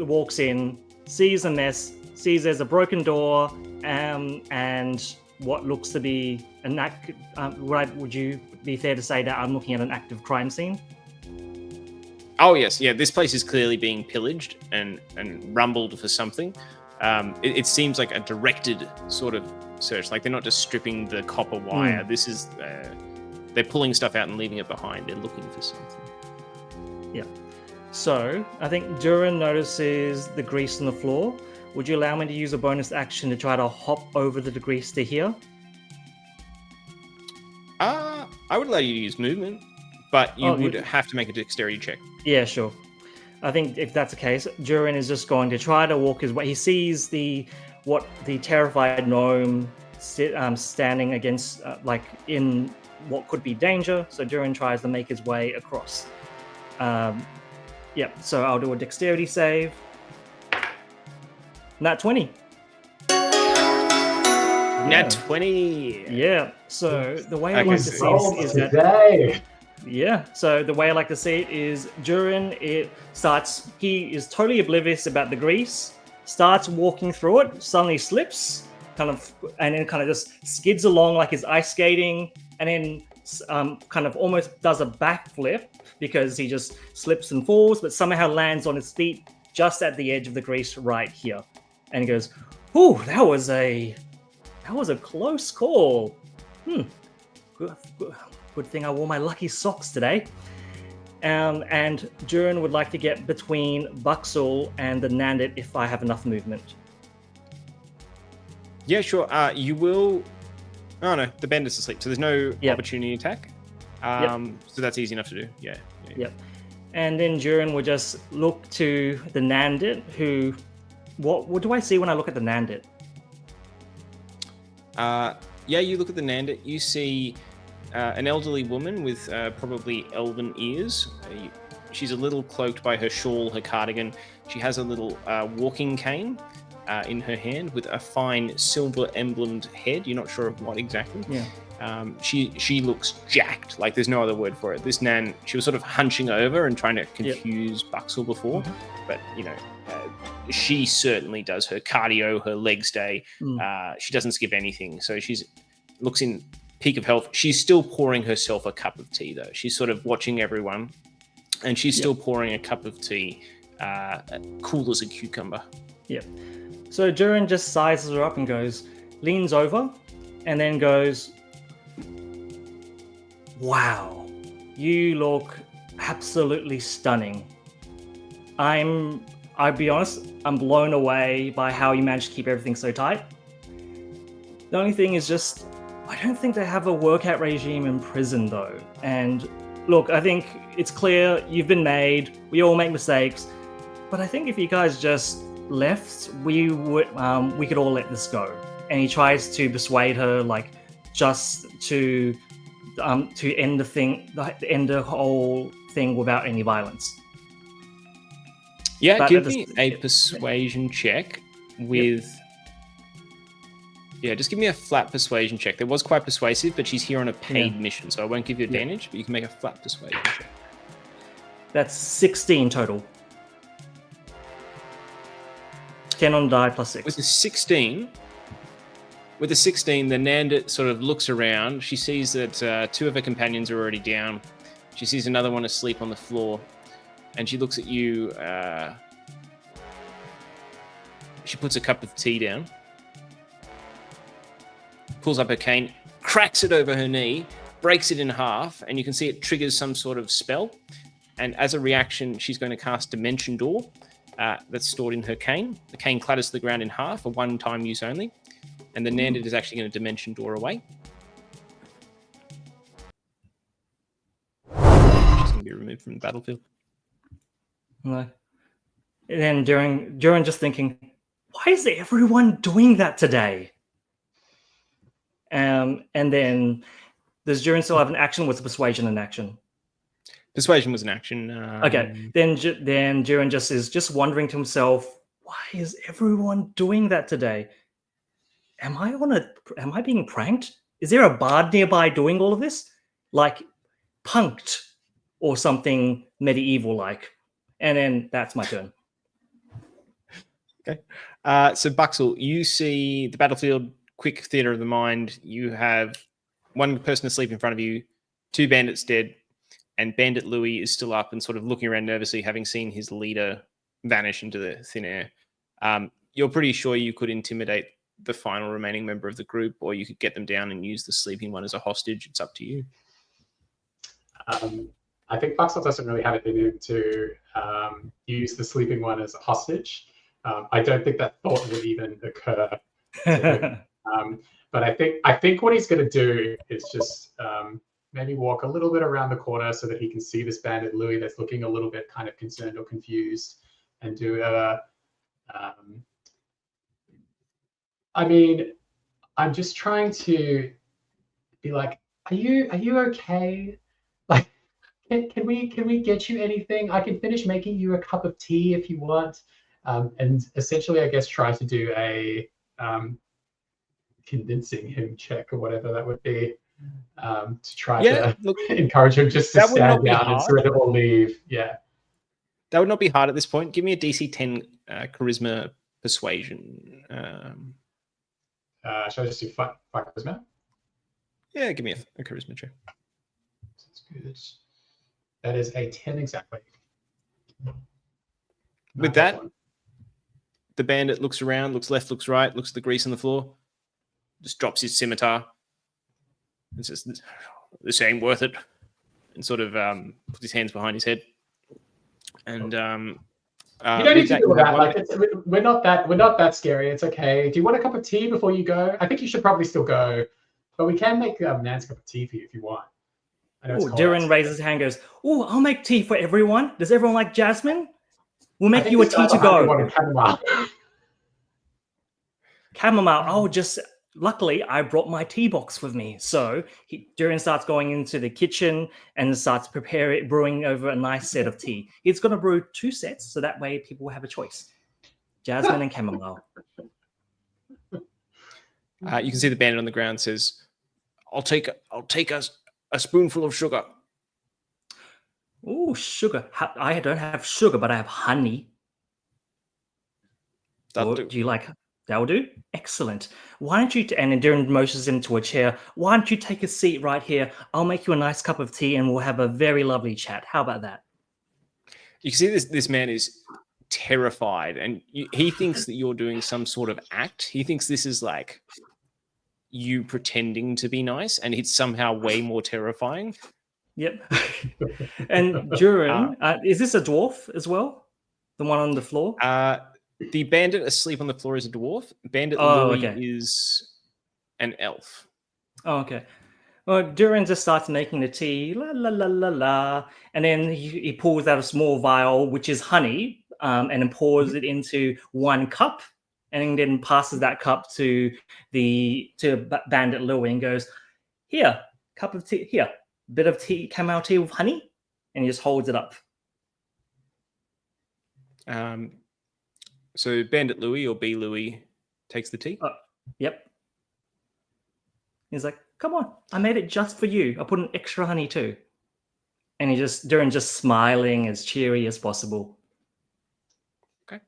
walks in, sees a mess, sees there's a broken door, and what looks to be an act. Would you be fair to say that I'm looking at an active crime scene? Oh yes, yeah. This place is clearly being pillaged and rumbled for something. It seems like a directed sort of search. Like they're not just stripping the copper wire. This is they're pulling stuff out and leaving it behind. They're looking for something. Yeah. So I think Durin notices the grease on the floor. Would you allow me to use a bonus action to try to hop over the grease to here? I would allow you to use movement. but you Oh, would have to make a dexterity check. Yeah, sure. I think if that's the case, Durin is just going to try to walk his way. He sees the terrified gnome standing against, like in what could be danger. So Durin tries to make his way across. Yep. So I'll do a dexterity save. Nat 20. Nat 20. Yeah. So the way I Okay, like to see this is that. Today. Yeah. So the way I like to see it is Durin, he is totally oblivious about the grease, starts walking through it, suddenly slips, and then kind of just skids along like he's ice skating, and then kind of almost does a backflip because he just slips and falls, but somehow lands on his feet just at the edge of the grease right here. And he goes, "Ooh, that was a close call. Good thing I wore my lucky socks today." And Durin would like to get between Buxcel and the Nandit if I have enough movement. Yeah, sure. You will. Oh no, the bandit's asleep, so there's no opportunity attack. So that's easy enough to do. Yeah. Yep. And then Durin would just look to the Nandit, who. What do I see when I look at the Nandit? Yeah, you look at the Nandit. You see an elderly woman with probably elven ears. She's a little cloaked by her shawl, her cardigan. She has a little walking cane in her hand with a fine silver emblemed head. You're not sure of what exactly. Yeah. She looks jacked. Like there's no other word for it. This Nan, she was sort of hunching over and trying to confuse Buxcel before, but she certainly does her cardio, her legs day. She doesn't skip anything. So looks in peak of health. She's still pouring herself a cup of tea, though. She's sort of watching everyone, and she's still pouring a cup of tea, cool as a cucumber. Yep. So Durin just sizes her up and leans over, and then goes, "Wow, you look absolutely stunning. I'll be honest, I'm blown away by how you managed to keep everything so tight. The only thing is just, I don't think they have a workout regime in prison though. And look, I think it's clear you've been made, we all make mistakes, but I think if you guys just left, we could all let this go." And he tries to persuade her, like, just to end the whole thing without any violence. Yeah, But give me a persuasion check with... Yeah, just give me a flat persuasion check. That was quite persuasive, but she's here on a paid mission, so I won't give you advantage, but you can make a flat persuasion check. That's 16 total. 10 on die plus 6. With the 16, the Nandit sort of looks around. She sees that 2 of her companions are already down. She sees another one asleep on the floor. And she looks at you. She puts a cup of tea down, pulls up her cane, cracks it over her knee, breaks it in half, and you can see it triggers some sort of spell. And as a reaction, she's going to cast Dimension Door that's stored in her cane. The cane clatters to the ground in half, a one-time use only. And the Nandit is actually going to Dimension Door away. She's going to be removed from the battlefield. No. And then Durin just thinking, why is everyone doing that today? And then does Durin still have an action? Was persuasion an action? Persuasion was an action. Okay. Then Durin is just wondering to himself, why is everyone doing that today? Am I being pranked? Is there a bard nearby doing all of this? Like punked or something medieval like? And then that's my turn. Okay. So Buxcel, you see the battlefield, quick theater of the mind. You have one person asleep in front of you, 2 bandits dead, and Bandit Louis is still up and sort of looking around nervously, having seen his leader vanish into the thin air. You're pretty sure you could intimidate the final remaining member of the group, or you could get them down and use the sleeping one as a hostage. It's up to you. I think Buxcel doesn't really have it in him to use the sleeping one as a hostage. I don't think that thought would even occur to him. But I think what he's going to do is just maybe walk a little bit around the corner so that he can see this bandit Louis that's looking a little bit kind of concerned or confused, and do a. I mean, I'm just trying to be like, are you okay? Like, can we get you anything? I can finish making you a cup of tea if you want. And essentially, I guess try to do a convincing him check or whatever that would be, to try to encourage him just to stand down and sort of or leave. Yeah, that would not be hard at this point. Give me a DC 10 charisma persuasion. Shall I just do five charisma? Yeah, give me a charisma check. That's good. That is a 10 exactly. With that, the bandit looks around, looks left, looks right, looks at the grease on the floor, just drops his scimitar and says, "This ain't worth it," and sort of puts his hands behind his head. And you don't need to do that. Like, we're not that scary. It's okay. Do you want a cup of tea before you go? I think you should probably still go, but we can make Nan's cup of tea for you if you want. Durin raises his hand and goes, "Oh, I'll make tea for everyone. Does everyone like jasmine? We'll make you a tea to go." Chamomile. Oh, just luckily I brought my tea box with me. So Durin starts going into the kitchen and starts brewing over a nice set of tea. He's going to brew 2 sets, so that way people will have a choice: jasmine and chamomile. You can see the bandit on the ground says, "I'll take a spoonful of sugar." Oh, sugar. I don't have sugar, but I have honey. Do you like? That'll do. Excellent. Why don't you? And then Durin motions him to a chair. Why don't you take a seat right here? I'll make you a nice cup of tea, and we'll have a very lovely chat. How about that? You can see this man is terrified, and he thinks that you're doing some sort of act. He thinks this is like you pretending to be nice, and it's somehow way more terrifying. Yep. And Durin, is this a dwarf as well? The one on the floor? The bandit asleep on the floor is a dwarf. Bandit Louis is an elf. Oh, okay. Well, Durin just starts making the tea, la la la la la, and then he pulls out a small vial, which is honey, and then pours it into 1 cup, and then passes that cup to Bandit Louis and goes, "Here, cup of tea. Here, bit of tea, chamomile tea with honey," and he just holds it up. So Bandit Louis or B Louis takes the tea. Yep. He's like, "Come on, I made it just for you. I put an extra honey too." And Durin just smiling as cheery as possible. Okay.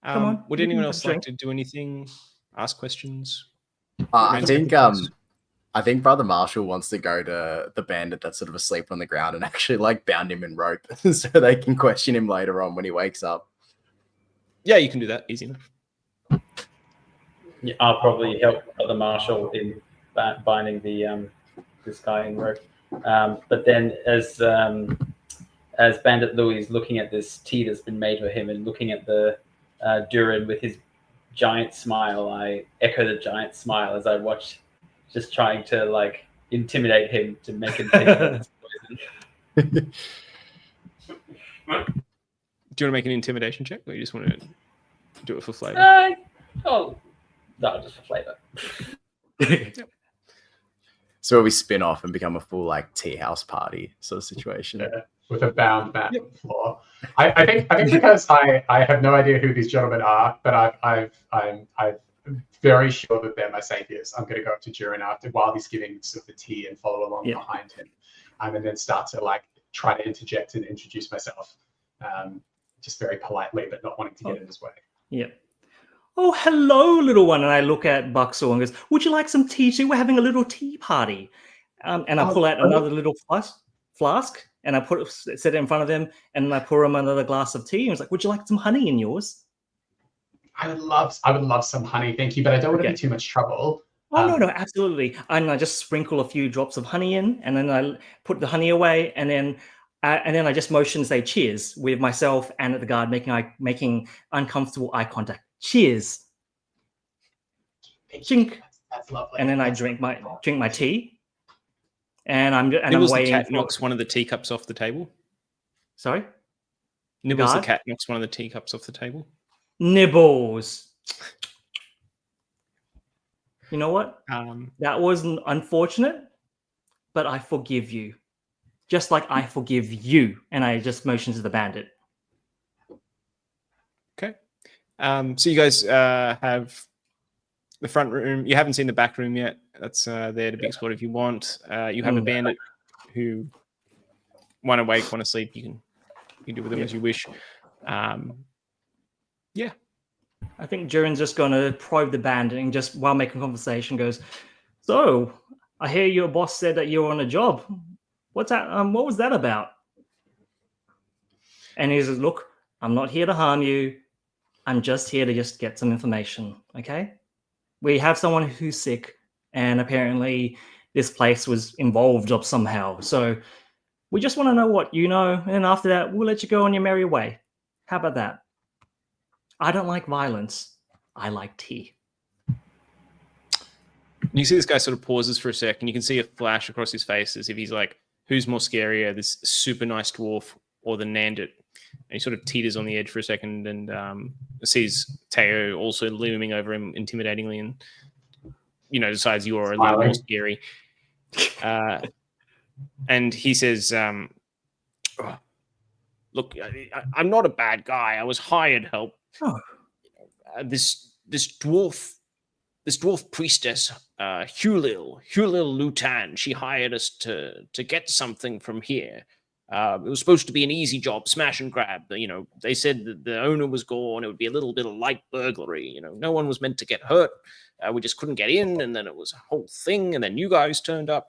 Come on. Would anyone else like to do anything? Ask questions? I think Brother Marshall wants to go to the bandit that's sort of asleep on the ground and actually like bound him in rope so they can question him later on when he wakes up. Yeah, you can do that. Easy enough. Yeah, I'll probably help Brother Marshall in binding this guy in rope. But then as Bandit Louis is looking at this tea that's been made for him and looking at the Durin with his giant smile, I echo the giant smile as I watch, just trying to like intimidate him to make him think it's poison. Do you want to make an intimidation check, or you just want to do it for flavor? No, just for flavor. So we spin off and become a full like tea house party sort of situation. Yeah, with a bound man on the floor. I think because I have no idea who these gentlemen are, but I'm very sure that they're my saviors. I'm going to go up to Durin while he's giving sort of the tea and follow along behind him, and then start to like try to interject and introduce myself. Just very politely, but not wanting to get in his way. Yep. "Oh, hello, little one." And I look at Buxcel and goes, "Would you like some tea too? We're having a little tea party." And I pull out another little flask and I set it in front of him, and I pour him another glass of tea. And he's like, "Would you like some honey in yours?" I would love some honey, thank you, but I don't want to be too much trouble. Oh, no, absolutely. And I just sprinkle a few drops of honey in, and then I put the honey away, and then I just motion, say cheers with myself and at the guard, making uncomfortable eye contact. Cheers. Chink. That's lovely. And then I drink my tea. and I'm Nibbles the waiting. cat knocks one of the teacups off the table. Sorry, Nibbles the guard? cat knocks one of the teacups off the table. Nibbles. You know what? Um, That was unfortunate, but I forgive you. Just like I forgive you. And I just motion to the bandit. okay. So you guys have the front room. You haven't seen the back room yet. That's there to be explored if you want. You have a bandit who want to wake, want to sleep. You can do with them as you wish. Yeah. I think Durin's just going to probe the bandit and just while making conversation goes, so I hear your boss said that you're on a job. What's that? What was that about? And he says, look, I'm not here to harm you. I'm just here to just get some information. Okay. We have someone who's sick and apparently this place was involved of somehow. So we just want to know what you know. And after that, we'll let you go on your merry way. How about that? I don't like violence. I like tea. You see this guy sort of pauses for a sec, and you can see a flash across his face as if he's like, who's more scarier, this super nice dwarf or the Nandit? And he sort of teeters on the edge for a second and sees Teo also looming over him intimidatingly and, decides you're a little more scary. And he says, look, I'm not a bad guy. I was hired help. Oh. This dwarf priestess, Hulil Lutan, she hired us to get something from here. It was supposed to be an easy job, smash and grab. They said that the owner was gone. It would be a little bit of light burglary. No one was meant to get hurt. We just couldn't get in, and then it was a whole thing, and then you guys turned up.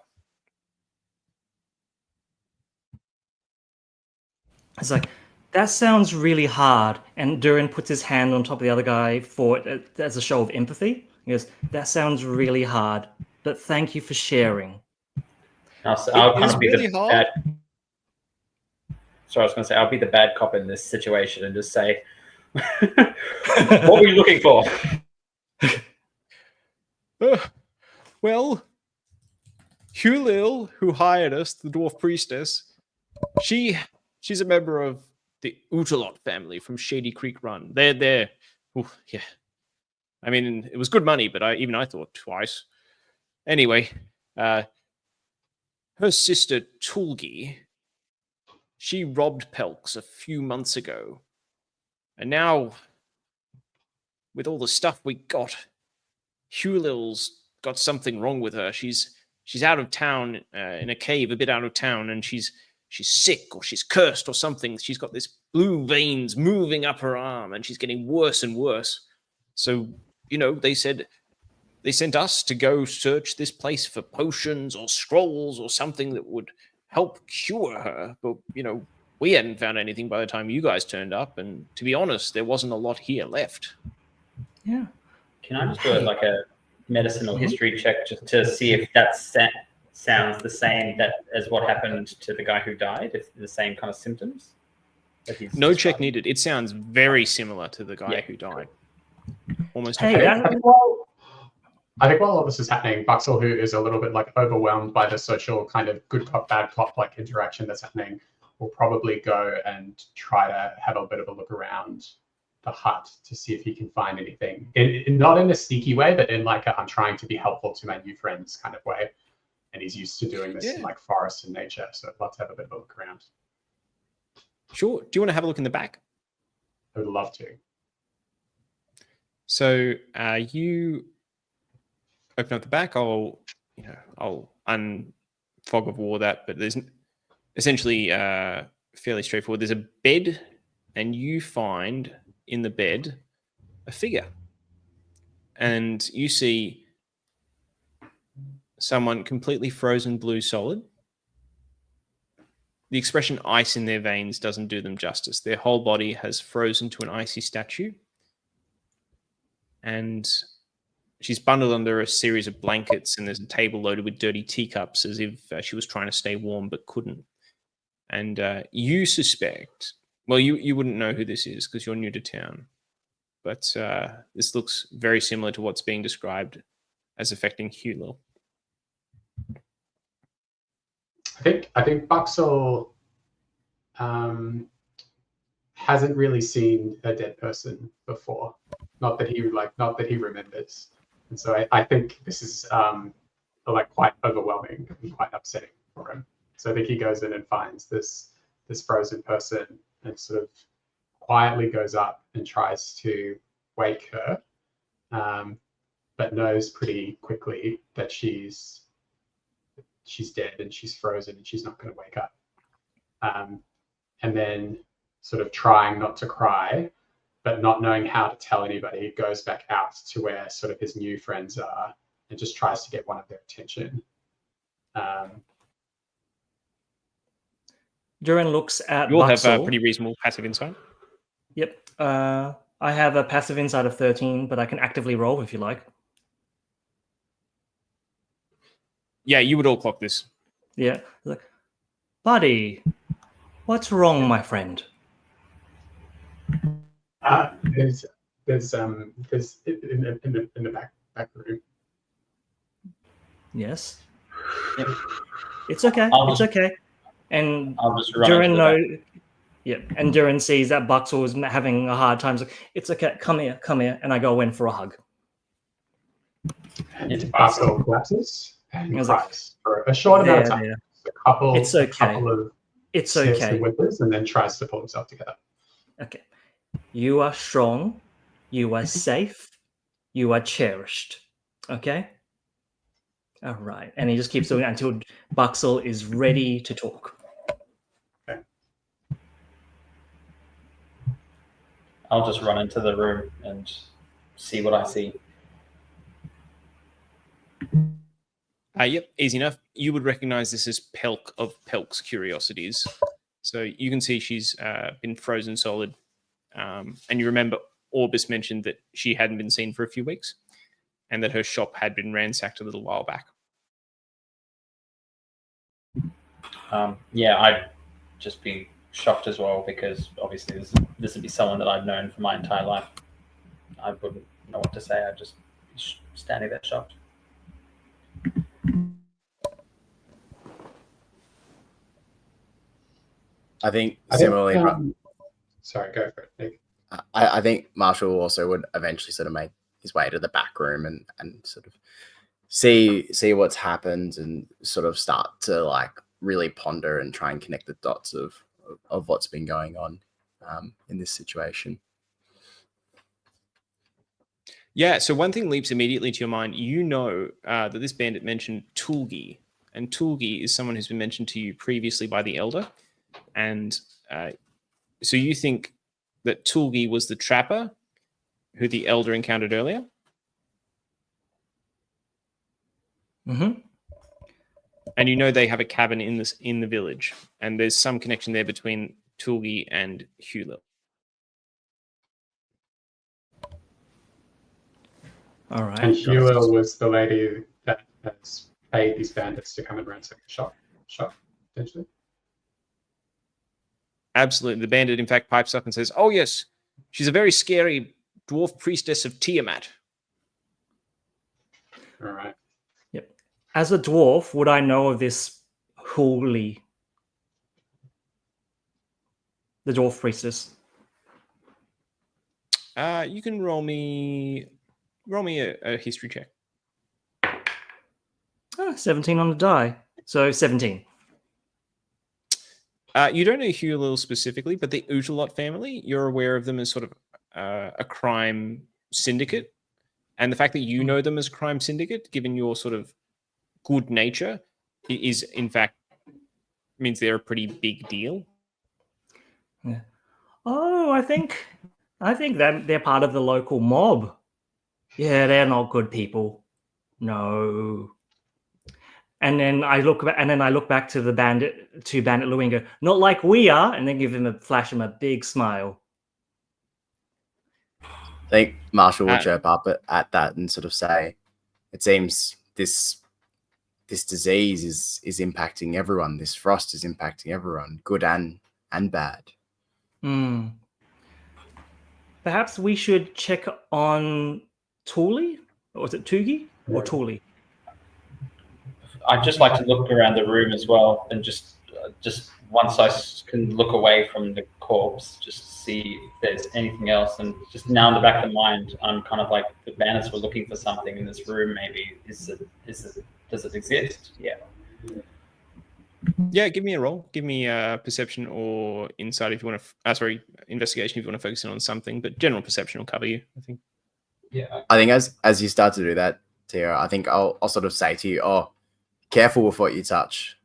It's like, that sounds really hard. And Durin puts his hand on top of the other guy for it as a show of empathy. He goes, that sounds really hard, but thank you for sharing. I'll kind of be really the hard. bad. Sorry, I was going to say I'll be the bad cop in this situation and just say, "What were you looking for?" Well, Hulil, who hired us, the dwarf priestess, she's a member of the Utalot family from Shady Creek Run. They're there. Yeah. I mean, it was good money, but I thought twice. Anyway, her sister Tulgi, she robbed Pelks a few months ago. And now, with all the stuff we got, Hulil's got something wrong with her. She's out of town in a cave, a bit out of town, and she's sick or she's cursed or something. She's got this blue veins moving up her arm, and she's getting worse and worse. So, they said they sent us to go search this place for potions or scrolls or something that would help cure her. But, we hadn't found anything by the time you guys turned up. And to be honest, there wasn't a lot here left. Yeah. Can I just do a medicinal history check just to see if that sounds the same as what happened to the guy who died? If the same kind of symptoms? No check needed. It sounds very similar to the guy who died. Almost. Hey, I think while all this is happening, Buxcel, who is a little bit overwhelmed by the social kind of good cop, bad cop interaction that's happening, will probably go and try to have a bit of a look around the hut to see if he can find anything. Not in a sneaky way, but in I'm trying to be helpful to my new friends kind of way. And he's used to doing this in forests and nature, so I'd love to have a bit of a look around. Sure. Do you want to have a look in the back? I would love to. So you open up the back. I'll unfog of war that, but there's essentially fairly straightforward. There's a bed, and you find in the bed a figure, and you see someone completely frozen blue solid. The expression ice in their veins doesn't do them justice. Their whole body has frozen to an icy statue. And she's bundled under a series of blankets, and there's a table loaded with dirty teacups as if she was trying to stay warm but couldn't. And you suspect, well, you wouldn't know who this is because you're new to town, but this looks very similar to what's being described as affecting Hulil. I think Buxcel hasn't really seen a dead person before. Not that he remembers. And so I think this is like quite overwhelming and quite upsetting for him. So I think he goes in and finds this frozen person and sort of quietly goes up and tries to wake her, but knows pretty quickly that she's dead and she's frozen and she's not going to wake up. And then sort of trying not to cry, but not knowing how to tell anybody, goes back out to where sort of his new friends are and just tries to get one of their attention. Durin looks at You all have Buxcel. pretty reasonable passive insight. Yep. I have a passive insight of 13, but I can actively roll if you like. Yeah, you would all clock this. Yeah. Like, buddy, what's wrong, my friend? There's in the back room. Yes. Yep. It's okay. I'll It's just- okay. And I'll just run Durin into the back. and Durin sees that Buxcel is having a hard time. He's like, it's okay. Come here. And I go in for a hug. And It's Buxcel collapses and I was like, cries for a short amount of time. There. A couple It's okay. couple of It's sniffs okay. and whimpers, and then tries to pull himself together. Okay. You are strong. You are safe. You are cherished. Okay? All right. And he just keeps doing it until Buxcel is ready to talk. I'll just run into the room and see what I see. Yep, easy enough. You would recognize this as Pelk of Pelk's Curiosities. So you can see she's been frozen solid. And you remember Orbis mentioned that she hadn't been seen for a few weeks and that her shop had been ransacked a little while back. Yeah, I'd just be shocked as well because obviously this would be someone that I've known for my entire life. I wouldn't know what to say. I'd just be standing there shocked. I think similarly. Sorry, go for it, Nick. I think Marshall also would eventually sort of make his way to the back room and sort of see what's happened and sort of start to like really ponder and try and connect the dots of what's been going on in this situation. Yeah, so one thing leaps immediately to your mind. You know that this bandit mentioned Tulgi, and Tulgi is someone who's been mentioned to you previously by the Elder. And so you think that Tulgi was the trapper who the Elder encountered earlier? Mm-hmm. And you know they have a cabin in the village, and there's some connection there between Tulgi and Hulil. All right. And Hulil was the lady that has paid these bandits to come and ransack the shop, potentially. Absolutely. The bandit, in fact, pipes up and says, "Oh, yes, she's a very scary dwarf priestess of Tiamat." All right. Yep. As a dwarf, would I know of this Huli, the dwarf priestess? You can roll me a history check. 17 on the die. So 17. You don't know Hulil specifically, but the Utalot family, you're aware of them as sort of a crime syndicate. And the fact that you know them as a crime syndicate, given your sort of good nature, is in fact means they're a pretty big deal. Yeah. Oh, I think that they're part of the local mob. Yeah, they're not good people. No. And then I look back to Bandit Louis and go, not like we are, and then flash him a big smile. I think Marshall will chirp up at that and sort of say, it seems this disease is impacting everyone. This frost is impacting everyone, good and bad. Perhaps we should check on Tuli? Or is it Tugi or Tuli? I'd just like to look around the room as well, and just once I can look away from the corpse, just see if there's anything else. And just now in the back of the mind, I'm kind of like, the bandits were looking for something in this room. Maybe does it exist? Yeah. Yeah, give me a roll. Give me perception or insight if you want to. Investigation if you want to focus in on something. But general perception will cover you, I think. Yeah. I think as you start to do that, Tio, I think I'll sort of say to you, "Oh, careful with what you touch.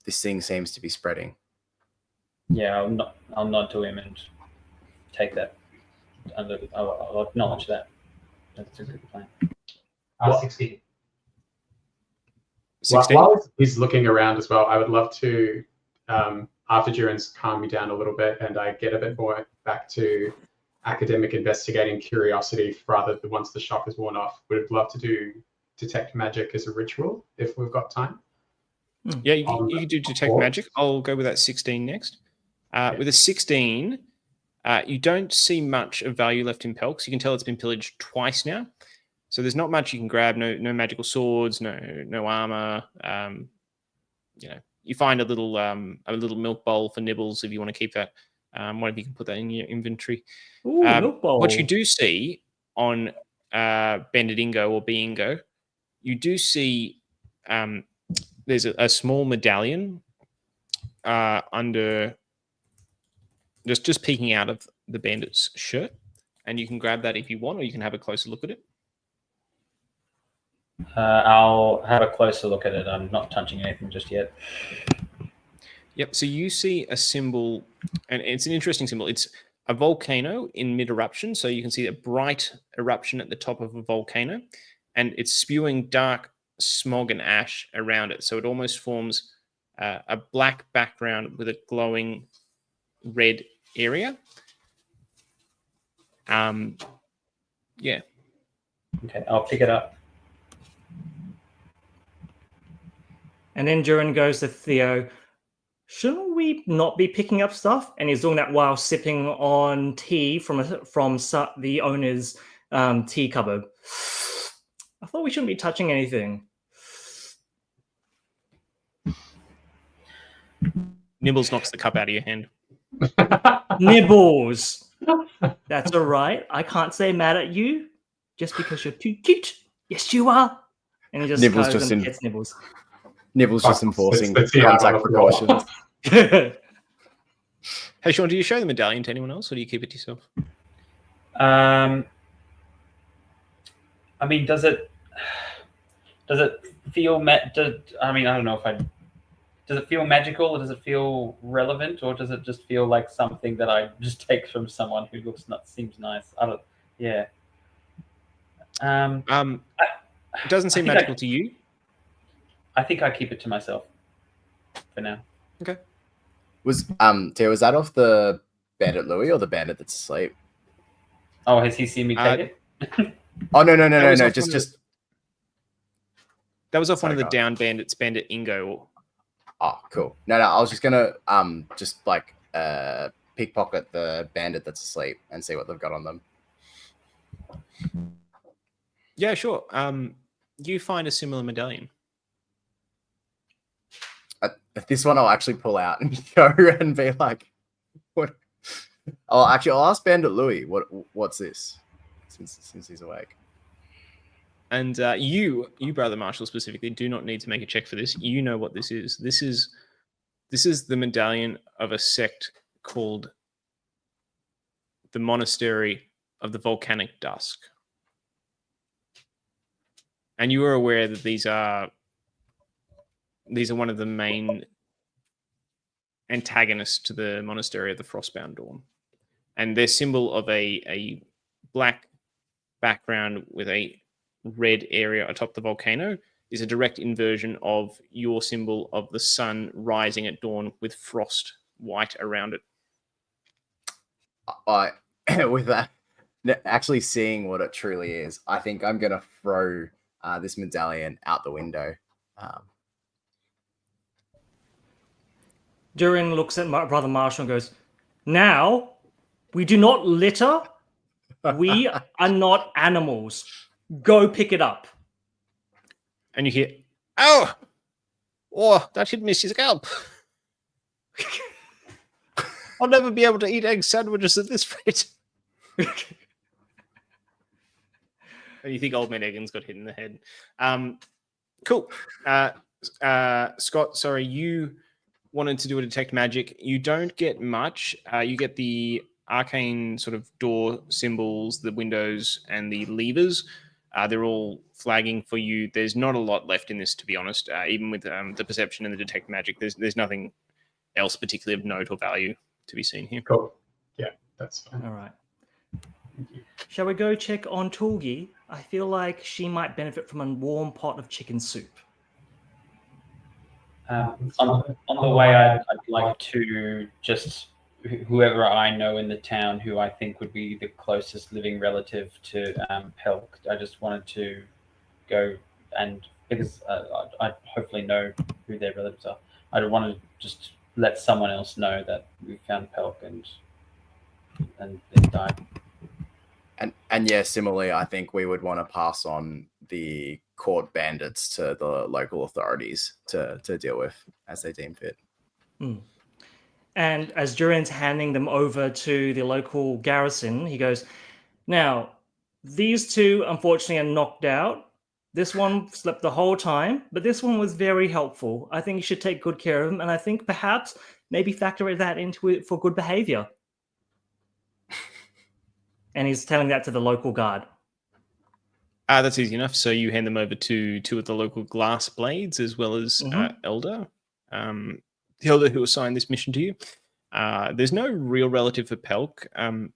This thing seems to be spreading." Yeah, I'll nod to him and take that. I'll acknowledge that. That's a good plan. 16. 16. While he's looking around as well, I would love to, after Duran's calmed me down a little bit and I get a bit more back to academic investigating curiosity rather than once the shock is worn off, would love to do detect magic as a ritual if we've got time. Yeah, you can do detect magic. I'll go with that 16 next. With a 16, you don't see much of value left in Pelks. You can tell it's been pillaged twice now. So there's not much you can grab. No magical swords. No armor. You find a little milk bowl for Nibbles if you want to keep that. One of you can put that in your inventory. Ooh, milk bowl. What you do see on Bandit Ingo or Bingo, you do see there's a small medallion under just peeking out of the bandit's shirt, and you can grab that if you want, or you can have a closer look at it. I'll have a closer look at it. I'm not touching anything just yet. Yep. So you see a symbol, and it's an interesting symbol. It's a volcano in mid-eruption. So you can see a bright eruption at the top of a volcano, and it's spewing dark smog and ash around it. So it almost forms a black background with a glowing red area. Yeah. Okay, I'll pick it up. And then Duran goes to Theo, shouldn't we not be picking up stuff? And he's doing that while sipping on tea from the owner's tea cupboard. I thought we shouldn't be touching anything. Nibbles knocks the cup out of your hand. Nibbles! That's all right. I can't say mad at you just because you're too cute. Yes, you are. And he just Nibbles goes just and in- gets Nibbles. Nibbles just enforcing It's the contact out of the floor. precautions. Hey, Sean, do you show the medallion to anyone else, or do you keep it to yourself? I mean, does it feel I don't know if does it feel magical, or does it feel relevant, or does it just feel like something that I just take from someone who seems nice? Yeah. It doesn't seem magical to you. I think I keep it to myself for now. Okay. Theo, was that off the Bandit Louis or the bandit that's asleep? Oh, has he seen me take it? Oh no, was off just that was off Sorry, one of the go on. down bandits, Bandit Ingo. Oh, cool. No, I was just gonna just like pickpocket the bandit that's asleep and see what they've got on them. Yeah, sure. You find a similar medallion. This one I'll actually pull out and go and be like, "What?" I'll ask Bandit Louis, "What's this?" Since he's awake. And you, Brother Marshall specifically, do not need to make a check for this. You know what this is. This is the medallion of a sect called the Monastery of the Volcanic Dusk. And you are aware that these are one of the main antagonists to the Monastery of the Frostbound Dawn. And their symbol of a black background with a red area atop the volcano is a direct inversion of your symbol of the sun rising at dawn with frost white around it. With that, actually seeing what it truly is, I think I'm gonna throw this medallion out the window. Duran looks at my brother Marshall and goes, now, we do not litter. We are not animals. Go pick it up. And you hear, Oh! Oh, that hit me scalp. I'll never be able to eat egg sandwiches at this rate. And you think old man Egan's got hit in the head. Cool. Scott, sorry, you wanted to do a detect magic. You don't get much. You get the arcane sort of door symbols, the windows, and the levers. They're all flagging for you. There's not a lot left in this, to be honest. Even with the perception and the detect magic, there's nothing else particularly of note or value to be seen here. Cool. Yeah, that's fine. All right. Thank you. Shall we go check on Tulgi? I feel like she might benefit from a warm pot of chicken soup. On the way, I'd like to just whoever I know in the town who I think would be the closest living relative to Pelk. I just wanted to go and because I hopefully know who their relatives are. I want to just let someone else know that we found Pelk and they died. And yeah, similarly, I think we would want to pass on the court bandits to the local authorities to deal with as they deem fit. And as Durin's handing them over to the local garrison, he goes, now, these two, unfortunately, are knocked out. This one slept the whole time, but this one was very helpful. I think you should take good care of him, and I think perhaps maybe factor that into it for good behavior. And he's telling that to the local guard. That's easy enough. So you hand them over to two of the local glass blades, as well as Elder. The Elder who assigned this mission to you. There's no real relative for Pelk.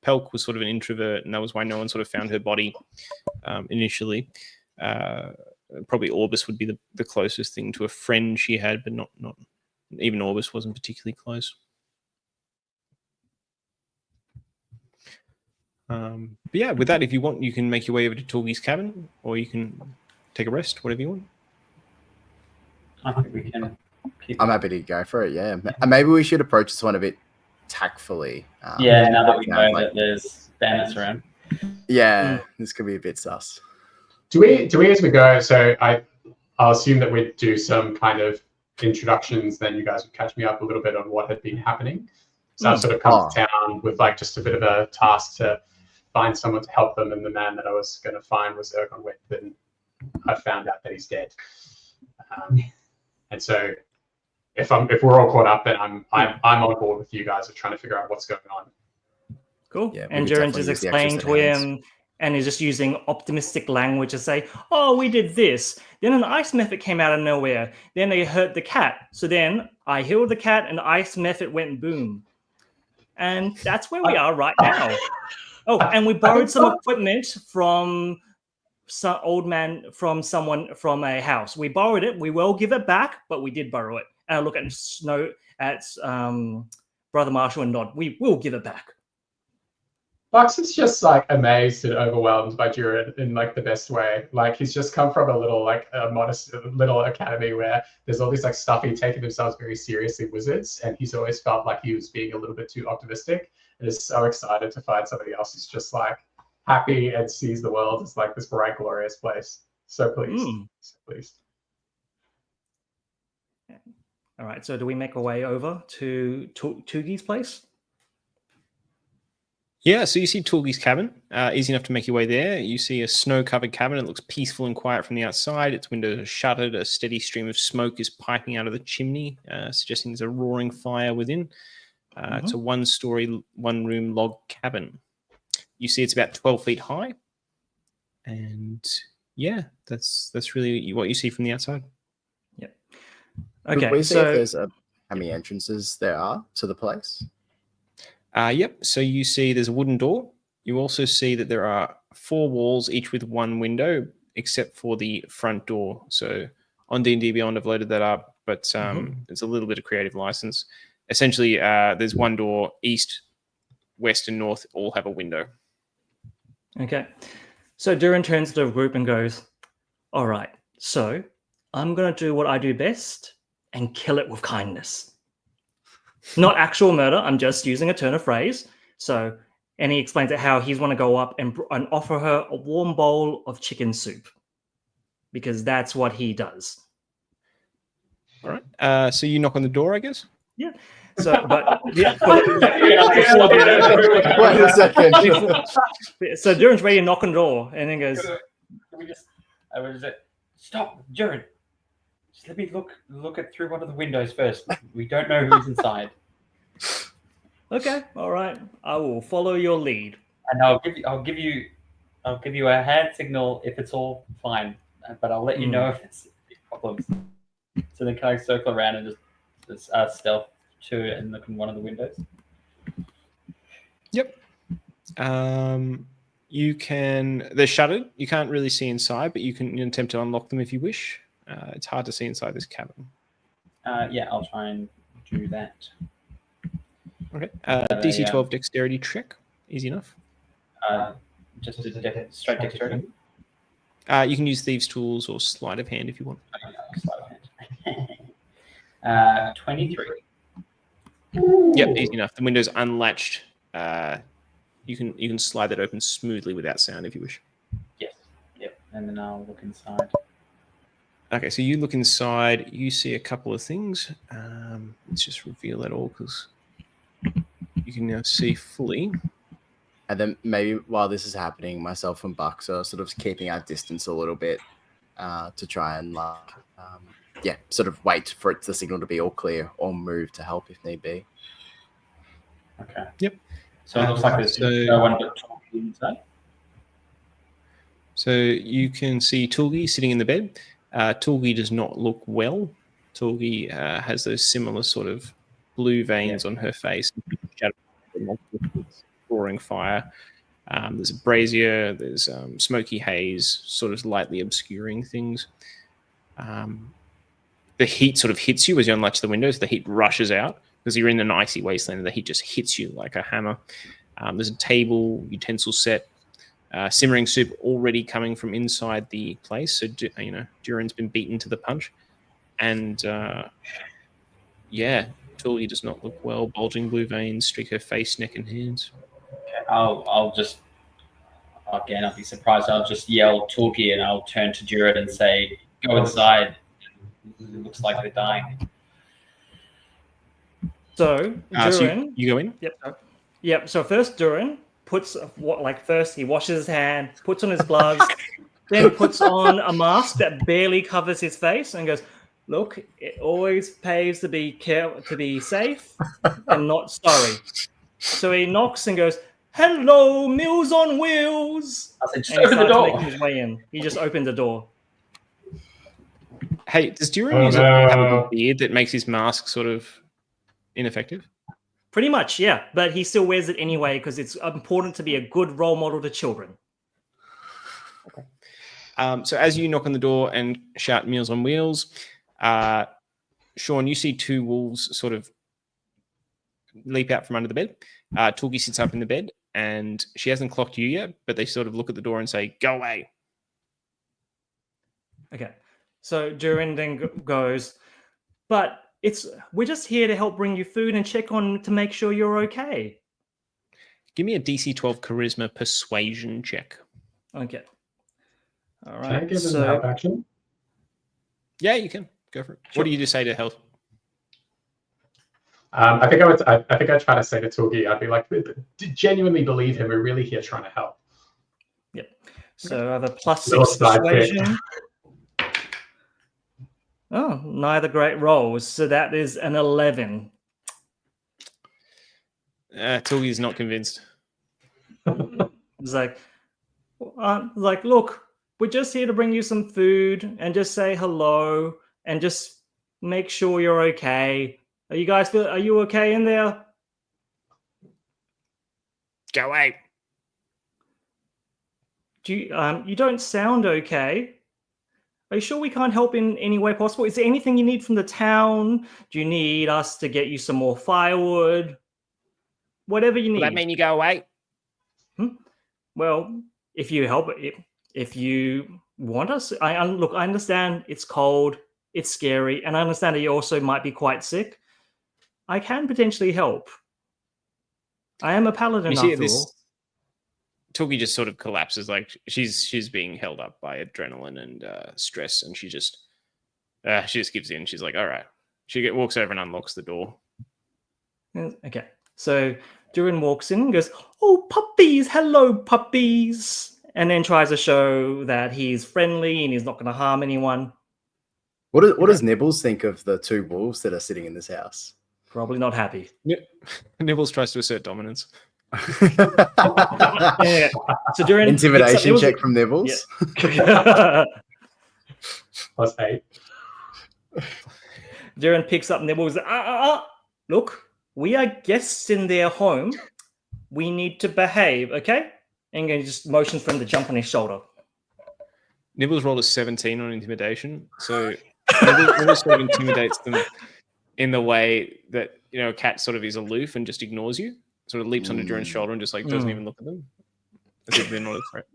Pelk was sort of an introvert, and that was why no one sort of found her body initially. Probably Orbis would be the closest thing to a friend she had, but not even Orbis wasn't particularly close. But yeah, with that, if you want, you can make your way over to Tulgi's cabin, or you can take a rest, whatever you want. I think we can keep I'm happy to go for it, yeah. Maybe we should approach this one a bit tactfully. Now that we know that there's bandits around. Yeah, this could be a bit sus. Do we as we go? So I'll assume that we'd do some kind of introductions. Then you guys would catch me up a little bit on what had been happening. So I've sort of come to town with like just a bit of a task to find someone to help them, and the man that I was going to find was Ergon Wick, and I found out that he's dead. And so if we're all caught up, then I'm on board with you guys of trying to figure out what's going on. Cool. Yeah, and Durin just explained to him, and he's just using optimistic language to say, oh, we did this. Then an ice method came out of nowhere. Then they hurt the cat. So then I healed the cat, and the ice method went boom. And that's where we are right now. Oh, and we borrowed some equipment from some old man, from someone from a house. We borrowed it. We will give it back, but we did borrow it. And I look at Brother Marshall and nod. We will give it back. Bux is just like amazed and overwhelmed by Durin in like the best way. Like he's just come from a little like a modest little academy where there's all these like stuffy taking themselves very seriously wizards, and he's always felt like he was being a little bit too optimistic, and is so excited to find somebody else who's just like happy and sees the world as like this bright, glorious place. So pleased. So pleased. All right. So do we make our way over to Tulgi's place? Yeah, so you see Tulgi's cabin. Easy enough to make your way there. You see a snow-covered cabin. It looks peaceful and quiet from the outside. Its windows are shuttered. A steady stream of smoke is piping out of the chimney, suggesting there's a roaring fire within. It's a one-story, one-room log cabin. You see it's about 12 feet high. And yeah, that's really what you see from the outside. Yep. Could Okay, we see so if there's how many entrances there are to the place? Yep. So you see there's a wooden door. You also see that there are 4 walls, each with one window, except for the front door. So on D&D Beyond, I've loaded that up, but it's a little bit of creative license. Essentially, there's one door, east, west, and north all have a window. Okay. So Durin turns to the group and goes, all right, so I'm going to do what I do best and kill it with kindness. Not actual murder. I'm just using a turn of phrase. So, and he explains it how he's want to go up and offer her a warm bowl of chicken soup because that's what he does. All right. So you knock on the door, I guess. Yeah. So, but yeah, Wait a second. so Duran's ready to knock on the door, and then goes, I was just stop, Duran. Just let me look at through one of the windows first. We don't know who's inside. "Okay, all right, I will follow your lead." And I'll give you a hand signal if it's all fine, but I'll let you know if it's problems. So then can I circle around and just stealth to and look in one of the windows? Yep. You can. They're shuttered. You can't really see inside, but you can attempt to unlock them if you wish. It's hard to see inside this cabin. Yeah, I'll try and do that. Okay. DC 12 dexterity check. Easy enough. Just a straight dexterity. You can use thieves' tools or sleight of hand if you want. Sleight of hand. 23. Yep, easy enough. The window's unlatched. You can slide that open smoothly without sound if you wish. Yes. Yep. And then I'll look inside. Okay, so you look inside. You see a couple of things. Let's just reveal that all because you can now see fully. And then maybe while this is happening, myself and Bucks are sort of keeping our distance a little bit to try and sort of wait for the signal to be all clear or move to help if need be. Okay. Yep. So it looks like there's no one but talking inside. So you can see Tulgi sitting in the bed. Tulgi does not look well. Tulgi has those similar sort of blue veins on her face, roaring fire. There's a brazier. There's smoky haze, sort of lightly obscuring things. The heat sort of hits you as you unlatch the windows. The heat rushes out because you're in an icy wasteland, and the heat just hits you like a hammer. There's a table, utensil set, simmering soup already coming from inside the place. So, Duran's been beaten to the punch. And, Tully does not look well. Bulging blue veins streak her face, neck, and hands. Okay, I'll just, again, I'll be surprised. I'll just yell Tulki and I'll turn to Duran and say, go inside. It looks like they're dying. So, Duran... so you go in? Yep. So first Duran puts first he washes his hand, puts on his gloves, then puts on a mask that barely covers his face, and goes, "Look, it always pays to be safe and not sorry." So he knocks and goes, "Hello, Meals on Wheels." I said, just and he open the starts door. making his way in. He just opened the door. Hey, does Duran have a good beard that makes his mask sort of ineffective? Pretty much, yeah. But he still wears it anyway because it's important to be a good role model to children. Okay. So as you knock on the door and shout Meals on Wheels, Sean, you see two wolves sort of leap out from under the bed. Tulgi sits up in the bed and she hasn't clocked you yet, but they sort of look at the door and say, "Go away." Okay. So Duran then goes, "But we're just here to help bring you food and check on to make sure you're okay." Give me a DC 12 charisma persuasion check. Okay. All right. Can I give him help action? Yeah, you can go for it. Sure. What do you just say to help? I think I'd try to say to Tulgi, I'd be like, genuinely believe him. We're really here trying to help. Yep. So I have a +6 persuasion. Oh, neither great rolls. So that is an 11. Tulgi's not convinced. It's like, "Look, we're just here to bring you some food and just say hello and just make sure you're okay. Are you okay in there?" Go away. You don't sound okay. Are you sure we can't help in any way possible? Is there anything you need from the town? Do you need us to get you some more firewood? Whatever you need. Will that mean you go away? Well, if you help, if you want us, I understand it's cold, it's scary, and I understand that you also might be quite sick. I can potentially help. I am a paladin after all. Tulgi just sort of collapses, like she's being held up by adrenaline and stress, and she just She just gives in. She's like, all right. She walks over and unlocks the door. Okay. So Durin walks in and goes, "Oh, puppies! Hello, puppies!" And then tries to show that he's friendly and he's not going to harm anyone. What does Nibbles think of the two wolves that are sitting in this house? Probably not happy. Nibbles tries to assert dominance. Yeah. So Durin Intimidation check from Nibbles. Yeah. +8. Durin picks up Nibbles. Look, we are guests in their home. We need to behave, okay? And he just motions for him to jump on his shoulder. Nibbles rolled a 17 on intimidation. So Nibbles sort of intimidates them in the way that, a cat sort of is aloof and just ignores you. Sort of leaps onto Durin's shoulder and just like doesn't even look at them. As if they're not a threat.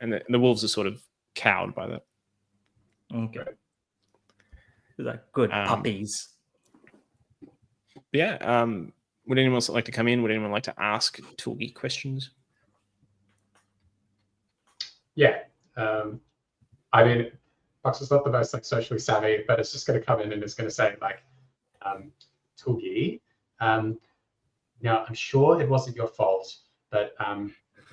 And the wolves are sort of cowed by that. Okay. They're like, good puppies. Yeah. Would anyone else like to come in? Would anyone like to ask Tulgi questions? Yeah. I mean, Buxcel's not the most socially savvy, but it's just going to come in and it's going to say Tulgi, now I'm sure it wasn't your fault, but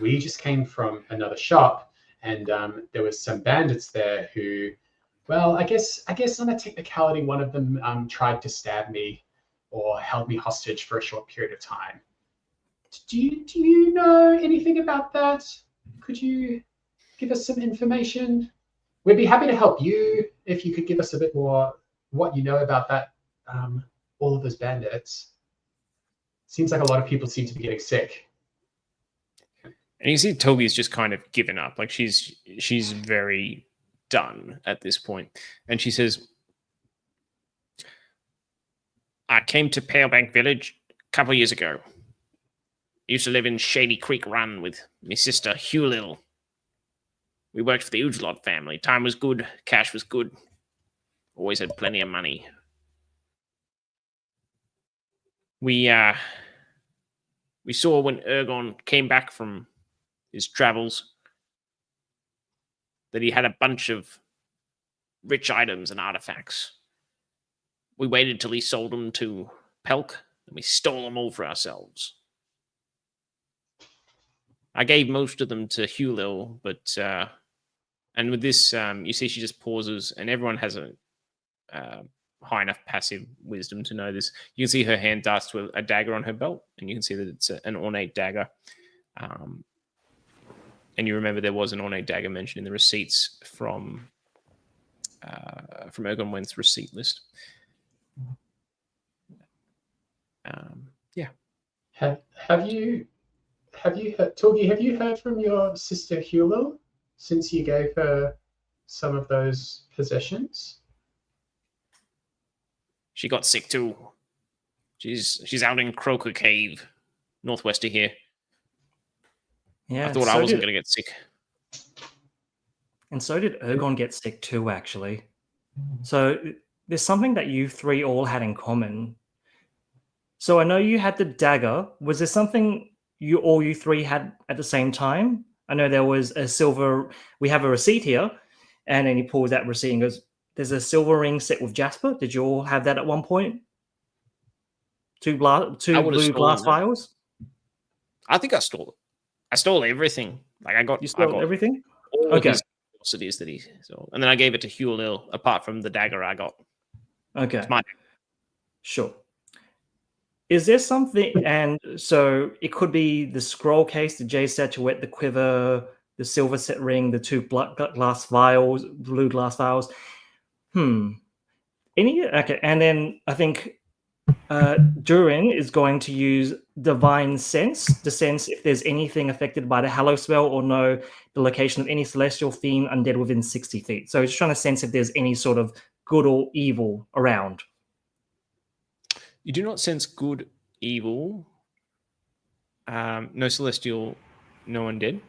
we just came from another shop and there was some bandits there who, well, I guess on a technicality, one of them tried to stab me or held me hostage for a short period of time. Do you know anything about that? Could you give us some information? We'd be happy to help you if you could give us a bit more what you know about that, all of those bandits. Seems like a lot of people seem to be getting sick. And you see Toby's just kind of given up. Like she's very done at this point. And she says, I came to Palebank Village a couple of years ago. Used to live in Shady Creek Run with my sister Hulil. We worked for the Ugelot family. Time was good. Cash was good. Always had plenty of money. We saw when Ergon came back from his travels that he had a bunch of rich items and artifacts. We waited till he sold them to Pelk, and we stole them all for ourselves. I gave most of them to Hulil, but and with this, you see she just pauses, and everyone has a high enough passive wisdom to know this. You can see her hand darts to a dagger on her belt, and you can see that it's an ornate dagger. And you remember there was an ornate dagger mentioned in the receipts from Ergon Wenth's receipt list. Yeah. Have you heard, Tulgi, have you heard from your sister Hulil since you gave her some of those possessions? She got sick too. She's out in Croker Cave, northwest of here. Yeah, I thought I wasn't going to get sick. And so did Ergon get sick too, actually. So there's something that you three all had in common. So I know you had the dagger. Was there something you three had at the same time? I know there was a silver. We have a receipt here, and then he pulls that receipt and goes, "There's a silver ring set with Jasper. Did you all have that at one point? Two blue glass vials." I think I stole it. I stole everything. Like I got everything. All okay. It is that he stole, and then I gave it to Hulil. Apart from the dagger I got. Okay. It's mine. Sure. Is there something, and so it could be the scroll case, the jade statuette, the quiver, the silver set ring, the two blue glass vials. Okay, and then I think Durin is going to use divine sense to sense if there's anything affected by the hallow spell or know the location of any celestial theme undead within 60 feet. So he's trying to sense if there's any sort of good or evil around. You do not sense good, evil. No celestial, no undead.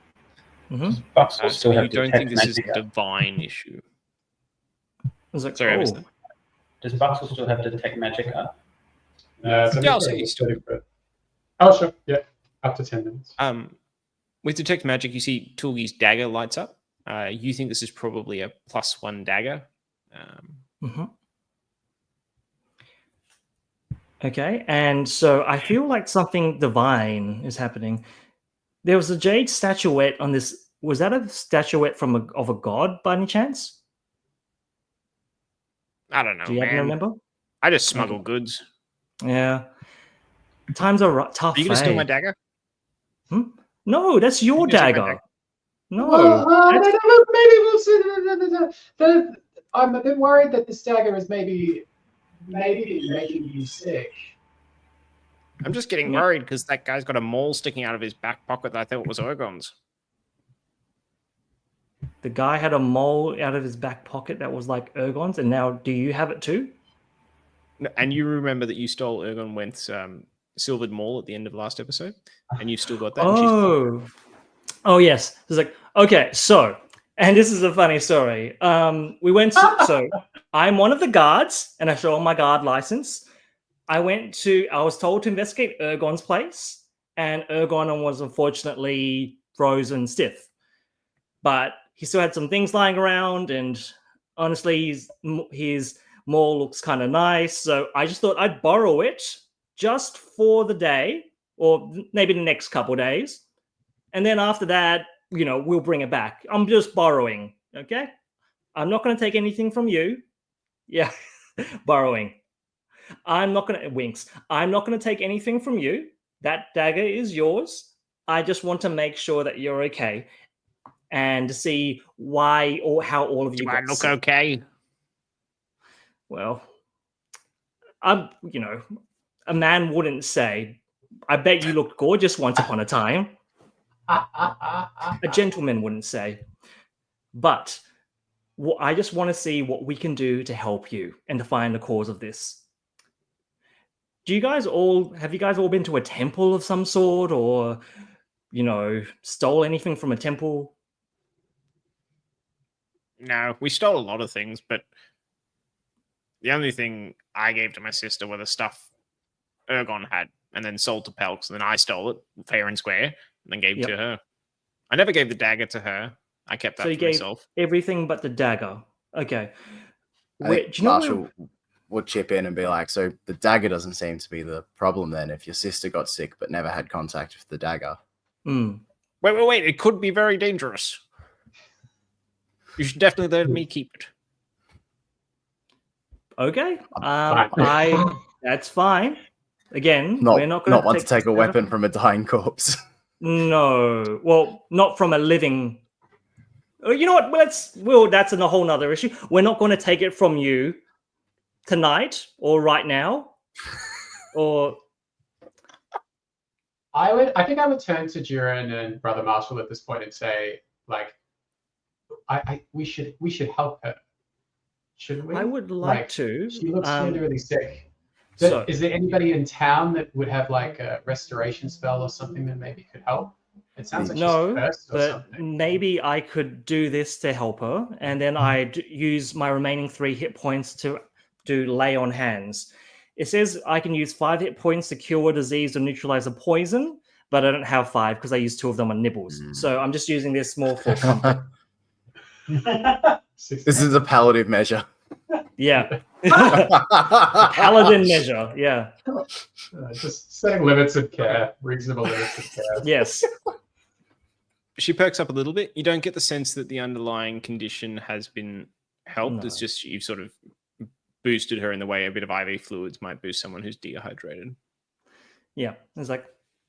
Mm-hmm. So you don't think this is a divine issue? Like, sorry, I missed that. Does Buxcel still have detect magic up? I'll say he's still. Oh, sure. Yeah, up to 10 minutes. With detect magic, you see Tulgi's dagger lights up. You think this is probably a +1 dagger. Okay, and so I feel like something divine is happening. There was a jade statuette on this. Was that a statuette of a god by any chance? I don't know, Do you happen to man. remember? I just smuggle goods. Yeah. Times are tough. Are you gonna steal my eh? dagger? No, that's your You can take my dagger. dagger. No. Well, that's- no, maybe we'll see. I'm a bit worried that this dagger is maybe making you sick. I'm just getting Yeah. worried because that guy's got a mole sticking out of his back pocket that I thought was Ergon's. The guy had a mole out of his back pocket that was like Ergon's, and now do you have it too? And you remember that you stole Ergon Wenth's silvered mole at the end of last episode, and you've still got that. And Oh yes. It's like, okay, so, and this is a funny story. So I'm one of the guards, and I show him my guard license. I was told to investigate Ergon's place, and Ergon was unfortunately frozen stiff. But he still had some things lying around, and honestly, his mall looks kind of nice. So I just thought I'd borrow it just for the day, or maybe the next couple days. And then after that, we'll bring it back. I'm just borrowing, okay? I'm not going to take anything from you. Yeah, borrowing. I'm not going to take anything from you. That dagger is yours. I just want to make sure that you're okay and see why or how all of you Do I got look sick. okay? Well, a man wouldn't say. I bet you looked gorgeous once upon a time. A gentleman wouldn't say. But I just want to see what we can do to help you and to find the cause of this. Have you guys all been to a temple of some sort, or stole anything from a temple? No, we stole a lot of things, but the only thing I gave to my sister were the stuff Ergon had, and then sold to Pelks, and then I stole it fair and square, and then gave it to her. I never gave the dagger to her. I kept that So you for gave myself. everything but the dagger. Okay. I think Marshall would chip in and be like, so the dagger doesn't seem to be the problem then if your sister got sick but never had contact with the dagger. Wait. It could be very dangerous. You should definitely let me keep it. Okay. That's fine. Again, Not, we're not going not want to take a weapon from a dying corpse. No. Well, not from a living. You know what? That's a whole nother issue. We're not going to take it from you tonight or right now. Or I think I would turn to Duran and Brother Marshall at this point and say, like, we should help her. Shouldn't we? I would like to. She looks really sick. Is there anybody in town that would have like a restoration spell or something that maybe could help? It sounds like she's cursed or something. Maybe I could do this to help her, and then I'd use my remaining 3 hit points to do lay on hands. It says I can use 5 hit points to cure a disease or neutralize a poison, but I don't have 5 because I used 2 of them on nibbles. So I'm just using this more for comfort. This is a palliative measure. Yeah. Paladin measure. Yeah. Just setting limits of care, reasonable limits of care. Yes. She perks up a little bit. You don't get the sense that the underlying condition has been helped. No. It's just you've sort of boosted her in the way a bit of IV fluids might boost someone who's dehydrated. Yeah. It's like,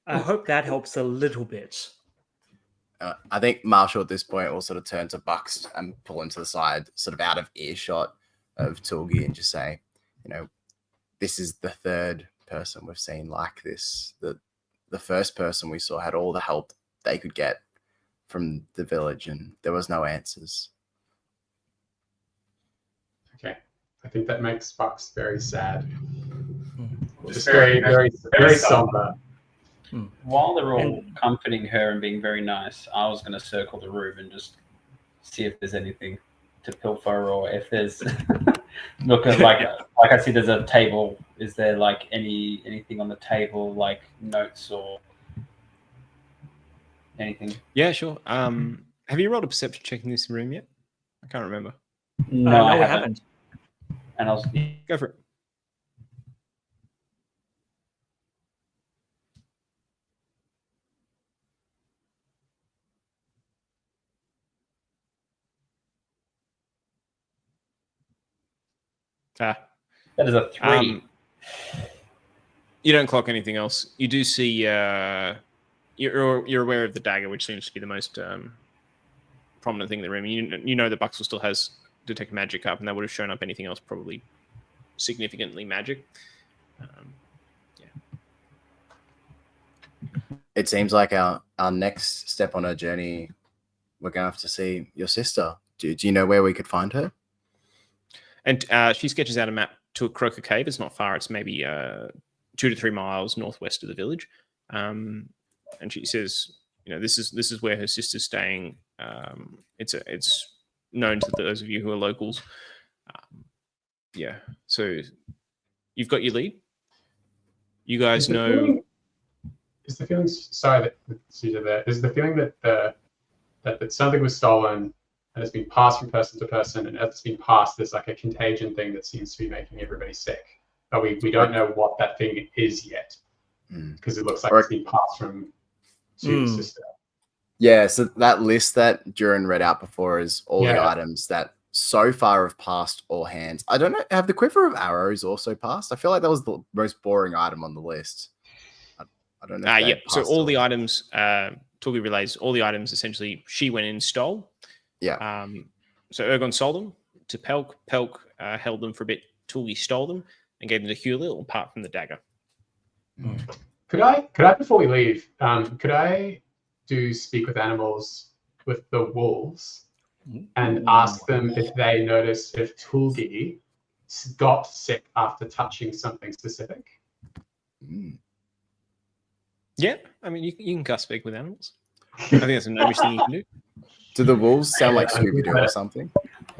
I hope that helps a little bit. I think Marshall at this point will sort of turn to Bucks and pull him to the side, sort of out of earshot of Tulgi, and just say, this is the 3rd person we've seen like this. The first person we saw had all the help they could get from the village, and there was no answers. Okay, I think that makes Bucks very sad. Just very somber. While they're all comforting her and being very nice, I was going to circle the room and just see if there's anything to pilfer, or if there's look at like I see there's a table. Is there like anything on the table, like notes or anything? Yeah, sure. Have you rolled a perception check in this room yet? I can't remember. No, I haven't. And go for it. Ah. That is a 3. You don't clock anything else. You do see. You're aware of the dagger, which seems to be the most prominent thing in the room. You know that Buxcel still has detect magic up, and that would have shown up anything else probably significantly magic. It seems like our next step on our journey, we're going to have to see your sister. Do you know where we could find her? And she sketches out a map to a Croaker Cave. It's not far. It's maybe 2 to 3 miles northwest of the village. And she says, this is where her sister's staying. It's known to those of you who are locals. So you've got your lead. You guys know. Is the feeling? Sorry that Caesar there. Is the feeling that that something was stolen and it's been passed from person to person, and as it's been passed, there's like a contagion thing that seems to be making everybody sick, but we don't know what that thing is yet because it looks like it's been passed from to the sister. Yeah, so that list that Durin read out before is all the items that so far have passed all hands. I don't know. Have the quiver of arrows also passed? I feel like that was the most boring item on the list. I don't know. So all the items, Tulgi relays, all the items essentially she went in and stole. Yeah. So Ergon sold them to Pelk. Pelk held them for a bit. Tulgi stole them and gave them to Hewlett, apart from the dagger. Could I before we leave, could I do speak with animals with the wolves and ask them if they notice if Tulgi got sick after touching something specific? Yeah, I mean, you can go speak with animals. I think that's a gnomish thing you can do. Do the wolves sound like Scooby-Doo or something?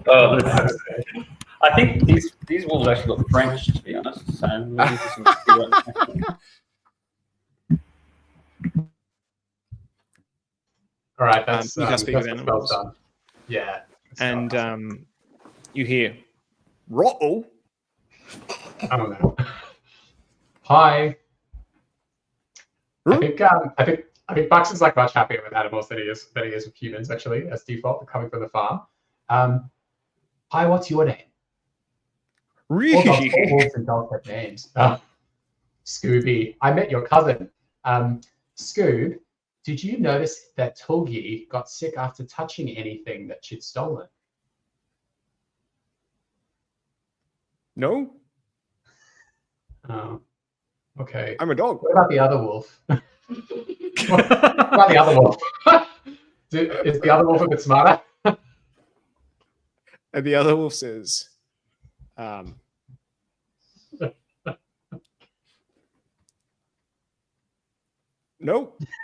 Oh, I think these wolves actually look French, to be honest. So maybe all right, that's you can speak with animals. Done. Yeah, and you hear Rottle. I don't know. Hi. I think Bucks is like much happier with animals than he is with humans, actually, as default, coming from the farm. Hi, what's your name? Really? All wolves and dogs have names. Scooby. I met your cousin. Scoob, did you notice that Tulgi got sick after touching anything that she'd stolen? No. Oh, okay. I'm a dog. What about the other wolf? What about the other wolf? Is the other wolf a bit smarter? And the other wolf says, no,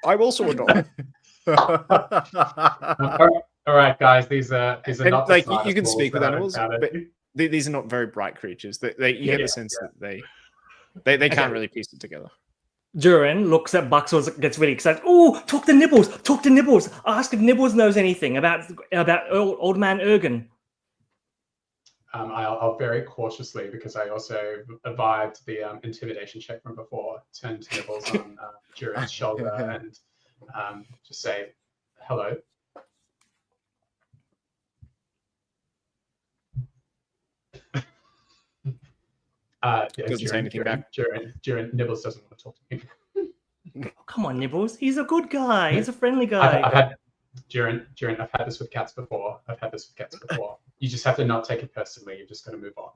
I'm also a dog. All right, guys. These are not like you can speak with animals, but these are not very bright creatures. You get the sense that they can't really piece it together. Durin looks at Buxcel, gets really excited. Oh, talk to Nibbles! Talk to Nibbles! Ask if Nibbles knows anything about old man Ergon. I'll very cautiously, because I also survived the intimidation check from before, turn to Nibbles on Durin's shoulder and just say, hello. Doesn't say anything back. Durin, Nibbles doesn't want to talk to me. Oh, come on, Nibbles. He's a good guy. He's a friendly guy. I've had this with cats before. You just have to not take it personally. You're just going to move on.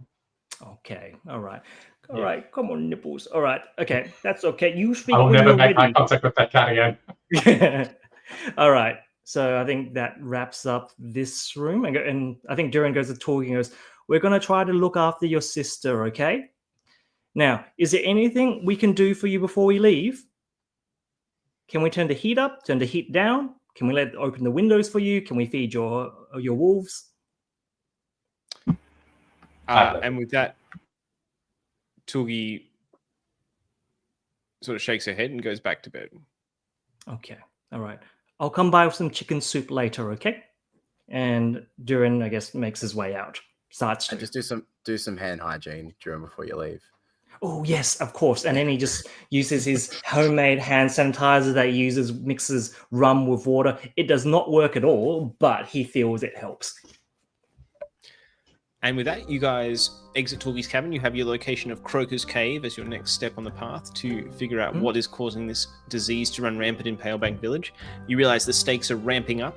Okay. All right. All right. Come on, Nibbles. All right. Okay. That's okay. You speak. I will when never you're make ready. eye contact with that cat again. All right. So I think that wraps up this room. And I think Durin goes to talking. Goes, we're going to try to look after your sister, okay? Now, is there anything we can do for you before we leave? Can we turn the heat up, turn the heat down? Can we open the windows for you? Can we feed your wolves? And with that, Tulgi sort of shakes her head and goes back to bed. Okay. All right. I'll come by with some chicken soup later, okay? And Durin, I guess, makes his way out. Starts to And just do some hand hygiene during before you leave. Oh, yes, of course. And then he just uses his homemade hand sanitizer that he uses, mixes rum with water. It does not work at all, but he feels it helps. And with that, you guys exit Torgy's cabin. You have your location of Croker's Cave as your next step on the path to figure out what is causing this disease to run rampant in Palebank Village. You realize the stakes are ramping up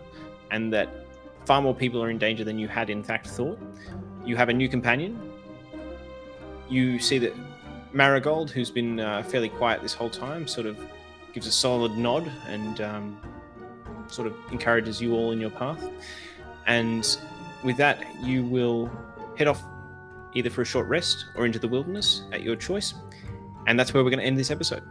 and that far more people are in danger than you had in fact thought. You have a new companion. You see that Marigold, who's been fairly quiet this whole time, sort of gives a solid nod and sort of encourages you all in your path. And with that, you will head off either for a short rest or into the wilderness at your choice. And that's where we're going to end this episode.